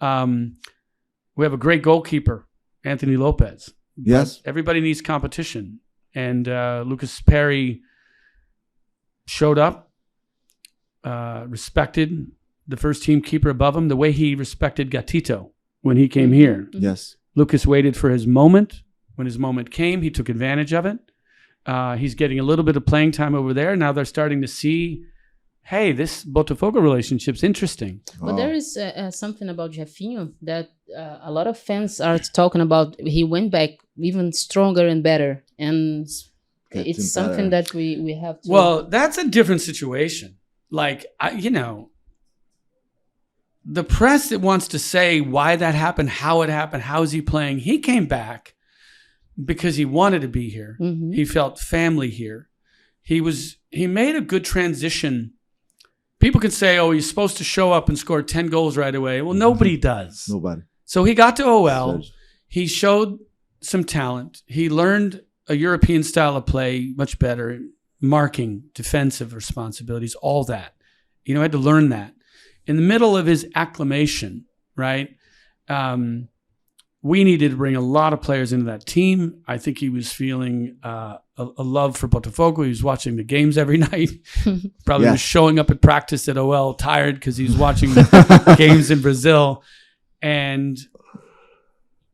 Speaker 3: we have a great goalkeeper, Anthony Lopez.
Speaker 1: Yes.
Speaker 3: But everybody needs competition. And Lucas Perry showed up, respected the first team keeper above him the way he respected Gatito when he came here.
Speaker 1: Yes.
Speaker 3: Lucas waited for his moment. When his moment came, he took advantage of it. He's getting a little bit of playing time over there. Now they're starting to see, hey, this Botafogo relationship's interesting.
Speaker 2: But there is something about Jefinho that a lot of fans are talking about. He went back even stronger and better. And it's something that we have to...
Speaker 3: Well, that's a different situation. Like, the press that wants to say why that happened, how is he playing, he came back because he wanted to be here.
Speaker 2: Mm-hmm.
Speaker 3: He felt family here. He made a good transition. People can say, oh, he's supposed to show up and score 10 goals right away. Well, nobody does.
Speaker 1: Nobody.
Speaker 3: So he got to OL. He showed some talent. He learned a European style of play much better, marking, defensive responsibilities, all that. Had to learn that. In the middle of his acclimation, right, we needed to bring a lot of players into that team. I think he was feeling a love for Botafogo. He was watching the games every night. Probably was showing up at practice at OL tired because he was watching the games in Brazil. And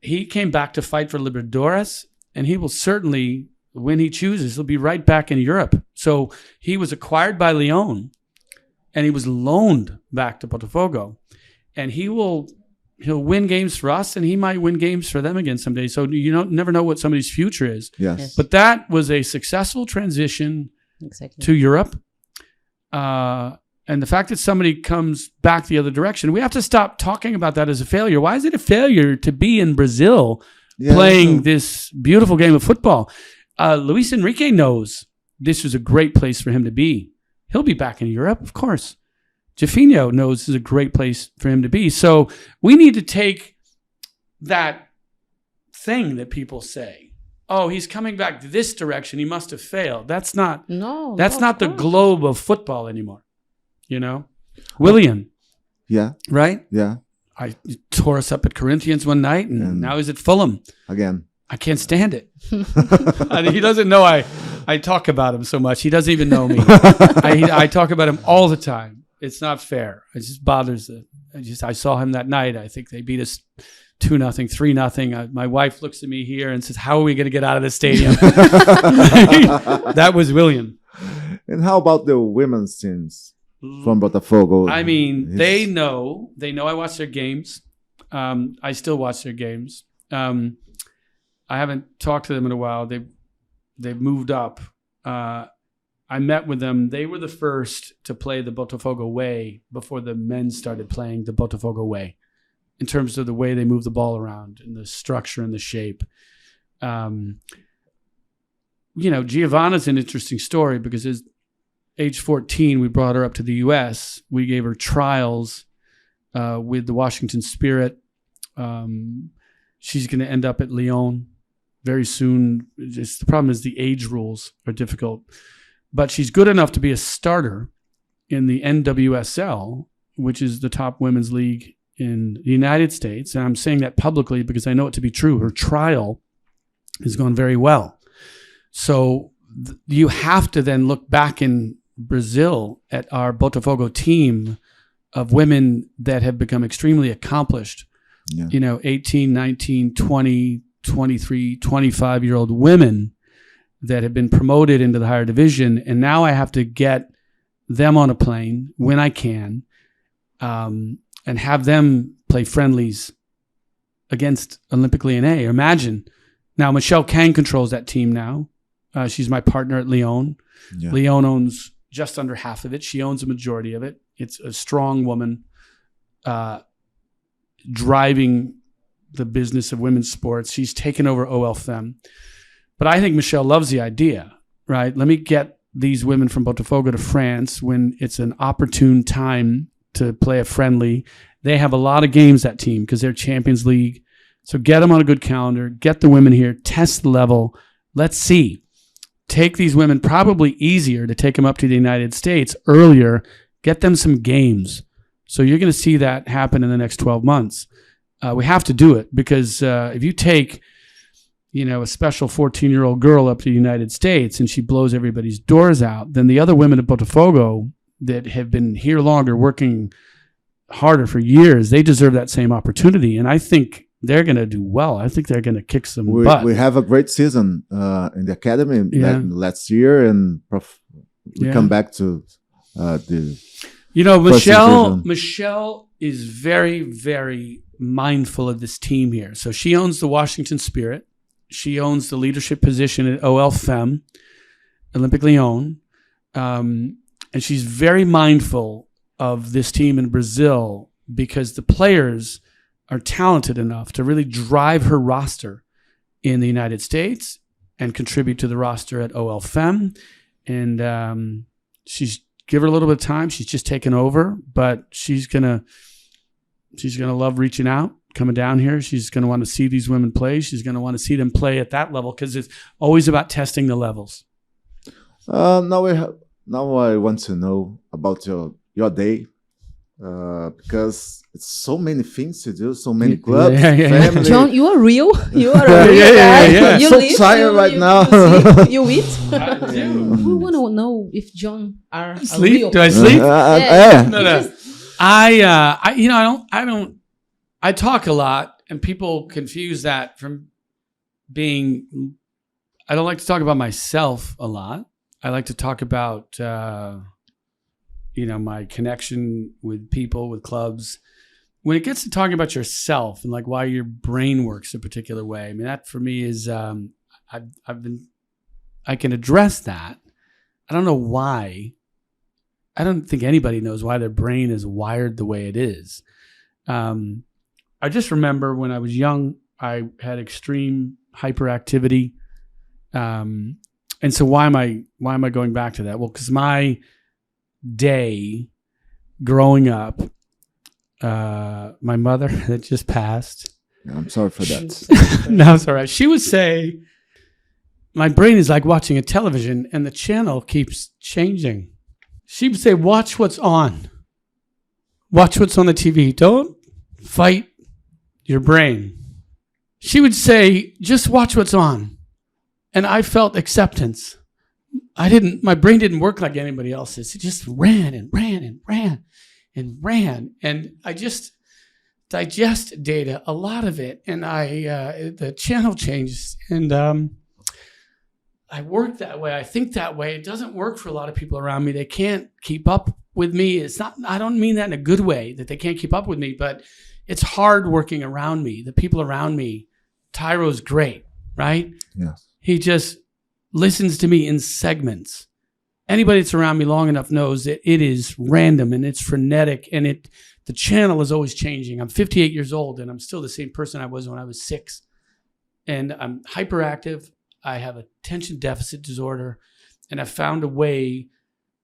Speaker 3: he came back to fight for Libertadores, and he will certainly, when he chooses, he'll be right back in Europe. So he was acquired by Lyon, and he was loaned back to Botafogo. And he'll win games for us, and he might win games for them again someday. So you never know what somebody's future is.
Speaker 1: Yes.
Speaker 3: But that was a successful transition to Europe. And the fact that somebody comes back the other direction, we have to stop talking about that as a failure. Why is it a failure to be in Brazil playing this beautiful game of football? Luis Enrique knows this was a great place for him to be. He'll be back in Europe, of course. Jefinho knows this is a great place for him to be. So we need to take that thing that people say, oh, he's coming back this direction, he must have failed. That's not the globe of football anymore. Willian.
Speaker 1: Yeah.
Speaker 3: Right?
Speaker 1: Yeah.
Speaker 3: I tore us up at Corinthians one night, and now he's at Fulham.
Speaker 1: Again.
Speaker 3: I can't stand it. He doesn't know I talk about him so much. He doesn't even know me. I talk about him all the time. It's not fair. It just bothers I saw him that night. I think they beat us 2-0, 3-0. My wife looks at me here and says, how are we going to get out of the stadium? That was William.
Speaker 1: And how about the women's teams from Botafogo?
Speaker 3: I mean, they know I watch their games. I still watch their games. I haven't talked to them in a while. They've moved up. I met with them. They were the first to play the Botafogo way before the men started playing the Botafogo way, in terms of the way they move the ball around and the structure and the shape. Giovanna's an interesting story because at age 14, we brought her up to the U.S. We gave her trials with the Washington Spirit. She's going to end up at Lyon very soon. The problem is the age rules are difficult. But she's good enough to be a starter in the NWSL, which is the top women's league in the United States, and I'm saying that publicly because I know it to be true, her trial has gone very well. So you have to then look back in Brazil at our Botafogo team of women that have become extremely accomplished. Yeah. 18, 19, 20, 23, 25-year-old women that have been promoted into the higher division. And now I have to get them on a plane when I can, and have them play friendlies against Olympique Lyonnais. Imagine. Now, Michelle Kang controls that team now. She's my partner at Lyon. Yeah. Lyon owns just under half of it. She owns a majority of it. It's a strong woman driving the business of women's sports. She's taken over OL Femme. But I think Michelle loves the idea, right? Let me get these women from Botafogo to France when it's an opportune time to play a friendly. They have a lot of games, that team, because they're Champions League. So get them on a good calendar, get the women here, test the level. Let's see. Take these women, probably easier to take them up to the United States earlier, get them some games. So you're going to see that happen in the next 12 months. We have to do it because if you take, a special 14-year-old girl up to the United States and she blows everybody's doors out, then the other women at Botafogo that have been here longer, working harder for years, they deserve that same opportunity. And I think they're going to do well. I think they're going to kick some butt.
Speaker 1: We have a great season in the academy last year, and we come back to the
Speaker 3: Michelle is very, very mindful of this team here. So she owns the Washington Spirit. She owns the leadership position at OL Femme, Olympique Lyon. And she's very mindful of this team in Brazil because the players are talented enough to really drive her roster in the United States and contribute to the roster at OL Femme. And she's give her a little bit of time. She's just taken over, but she's gonna love reaching out, coming down here. She's gonna want to see these women play. She's gonna want to see them play at that level because it's always about testing the levels.
Speaker 1: Now I want to know about your day. Because it's so many things to do, so many clubs, family.
Speaker 2: John, you are real. You are a real guy.
Speaker 1: Yeah.
Speaker 2: You
Speaker 1: so tired right now.
Speaker 2: You eat. We want to know if John are
Speaker 3: sleep.
Speaker 2: Real.
Speaker 3: Do I sleep?
Speaker 1: No.
Speaker 3: I talk a lot, and people confuse that from being. I don't like to talk about myself a lot. I like to talk about. My connection with people, with clubs. When it gets to talking about yourself and like why your brain works a particular way, I mean, that for me is, I can address that. I don't know why. I don't think anybody knows why their brain is wired the way it is. I just remember when I was young, I had extreme hyperactivity. And so why am I going back to that? Well, because my day growing up, my mother that just passed.
Speaker 1: I'm sorry for that.
Speaker 3: No, it's all right. She would say, my brain is like watching a television and the channel keeps changing. She would say, watch what's on. Watch what's on the TV. Don't fight your brain. She would say, just watch what's on. And I felt acceptance. My brain didn't work like anybody else's. It just ran and ran and ran and ran. And I just digest data, a lot of it. And the channel changes. And I work that way. I think that way. It doesn't work for a lot of people around me. They can't keep up with me. I don't mean that in a good way, that they can't keep up with me, but it's hard working around me. The people around me, Tyro's great, right?
Speaker 1: Yes.
Speaker 3: He just listens to me in segments. Anybody that's around me long enough knows that it is random and it's frenetic and the channel is always changing. I'm 58 years old and I'm still the same person I was when I was 6. And I'm hyperactive. I have attention deficit disorder. And I found a way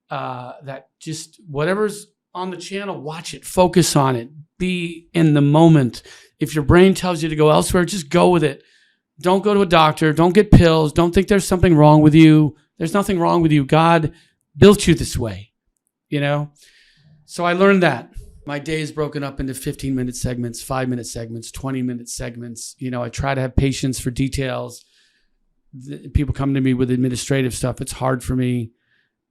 Speaker 3: that just whatever's on the channel, watch it, focus on it, be in the moment. If your brain tells you to go elsewhere, just go with it. Don't go to a doctor. Don't get pills. Don't think there's something wrong with you. There's nothing wrong with you. God built you this way, So I learned that. My day is broken up into 15-minute segments, 5-minute segments, 20-minute segments. You know, I try to have patience for details. People come to me with administrative stuff. It's hard for me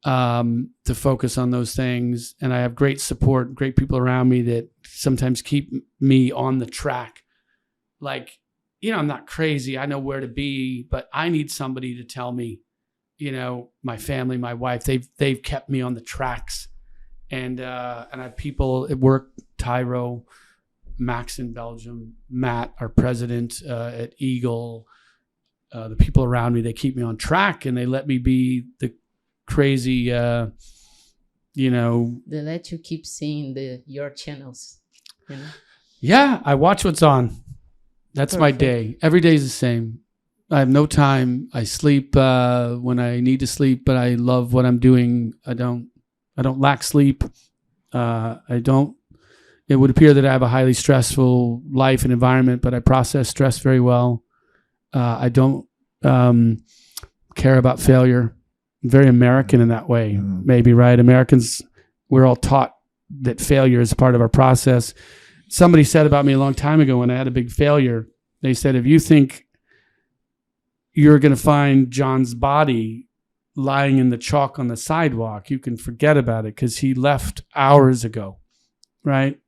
Speaker 3: to focus on those things. And I have great support, great people around me that sometimes keep me on the track. Like, you know, I'm not crazy. I know where to be, but I need somebody to tell me, you know, my family, my wife, they've kept me on the tracks. And I have people at work, Tyro, Max in Belgium, Matt, our president at Eagle, the people around me, they keep me on track and they let me be the crazy, you know.
Speaker 2: They let you keep seeing your channels, you know?
Speaker 3: Yeah, I watch what's on. That's my day. Every day is the same. I have no time. I sleep when I need to sleep, but I love what I'm doing. I don't lack sleep. It would appear that I have a highly stressful life and environment, but I process stress very well. I don't care about failure. I'm very American in that way, maybe, right? Americans, we're all taught that failure is part of our process. Somebody said about me a long time ago when I had a big failure, they said, if you think you're going to find John's body lying in the chalk on the sidewalk, you can forget about it because he left hours ago, right?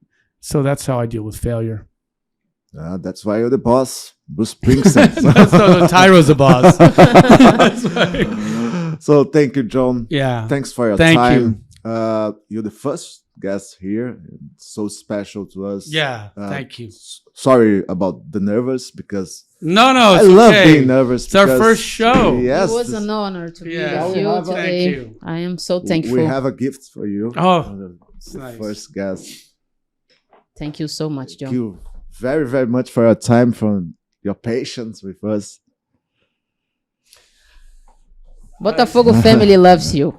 Speaker 3: So that's how I deal with failure.
Speaker 1: That's why you're the boss, Bruce Springsteen.
Speaker 3: That's no, Tyro's the boss.
Speaker 1: So thank you, John.
Speaker 3: Yeah.
Speaker 1: Thanks for your
Speaker 3: Thank
Speaker 1: time. You're the first guest here. It's so special to us.
Speaker 3: Yeah. Thank you.
Speaker 1: Sorry about the nervous because
Speaker 3: No,
Speaker 1: I
Speaker 3: it's
Speaker 1: love
Speaker 3: okay.
Speaker 1: being nervous.
Speaker 3: It's our first show.
Speaker 1: Yes,
Speaker 2: It was an honor to be
Speaker 3: Yeah.
Speaker 2: with you
Speaker 1: Thank
Speaker 2: today.
Speaker 3: you.
Speaker 2: I am so thankful.
Speaker 1: we have a gift for you.
Speaker 3: Oh,
Speaker 1: The
Speaker 3: nice.
Speaker 1: first guest.
Speaker 2: Thank you so much, John.
Speaker 1: Thank you very, very much for your time, for your patience with us.
Speaker 2: Botafogo family loves you.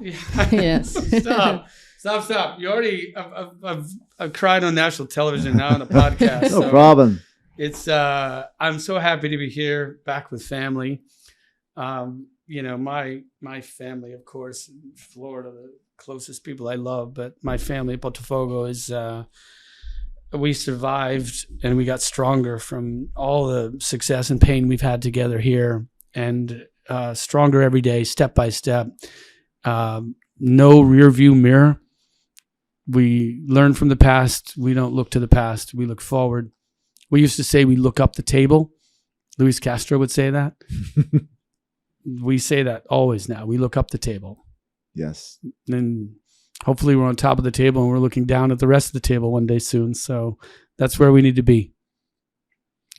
Speaker 2: Yes.
Speaker 3: Stop. You already, I've cried on national television, now on a podcast.
Speaker 1: No problem.
Speaker 3: It's, I'm so happy to be here, back with family. You know, my family, of course, in Florida, the closest people I love, but my family at Botafogo is, we survived and we got stronger from all the success and pain we've had together here, and stronger every day, step by step. No rear view mirror. We learn from the past. We don't look to the past. We look forward. We used to say we look up the table. Luis Castro would say that. We say that always now. We look up the table.
Speaker 1: Yes.
Speaker 3: And hopefully we're on top of the table and we're looking down at the rest of the table one day soon. So that's where we need to be.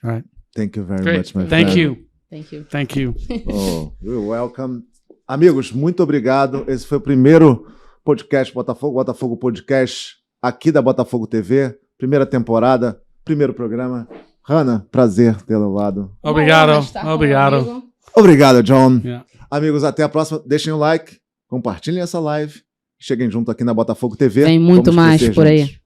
Speaker 3: All right.
Speaker 1: Thank you very
Speaker 3: Great.
Speaker 1: much, my
Speaker 3: Thank
Speaker 1: friend.
Speaker 3: you.
Speaker 2: Thank you.
Speaker 3: Thank you.
Speaker 1: Oh, you're welcome. Amigos, muito obrigado. Esse foi o primeiro podcast Botafogo Podcast, aqui da Botafogo TV. Primeira temporada, primeiro programa. Hanna, prazer tê-la ao lado.
Speaker 3: Obrigado. Obrigado.
Speaker 1: Obrigado, John.
Speaker 3: Yeah.
Speaker 1: Amigos, até a próxima. Deixem o like, compartilhem essa live. Cheguem junto aqui na Botafogo TV.
Speaker 2: Tem muito
Speaker 1: Vamos
Speaker 2: mais
Speaker 1: crescer
Speaker 2: por aí.
Speaker 1: juntos.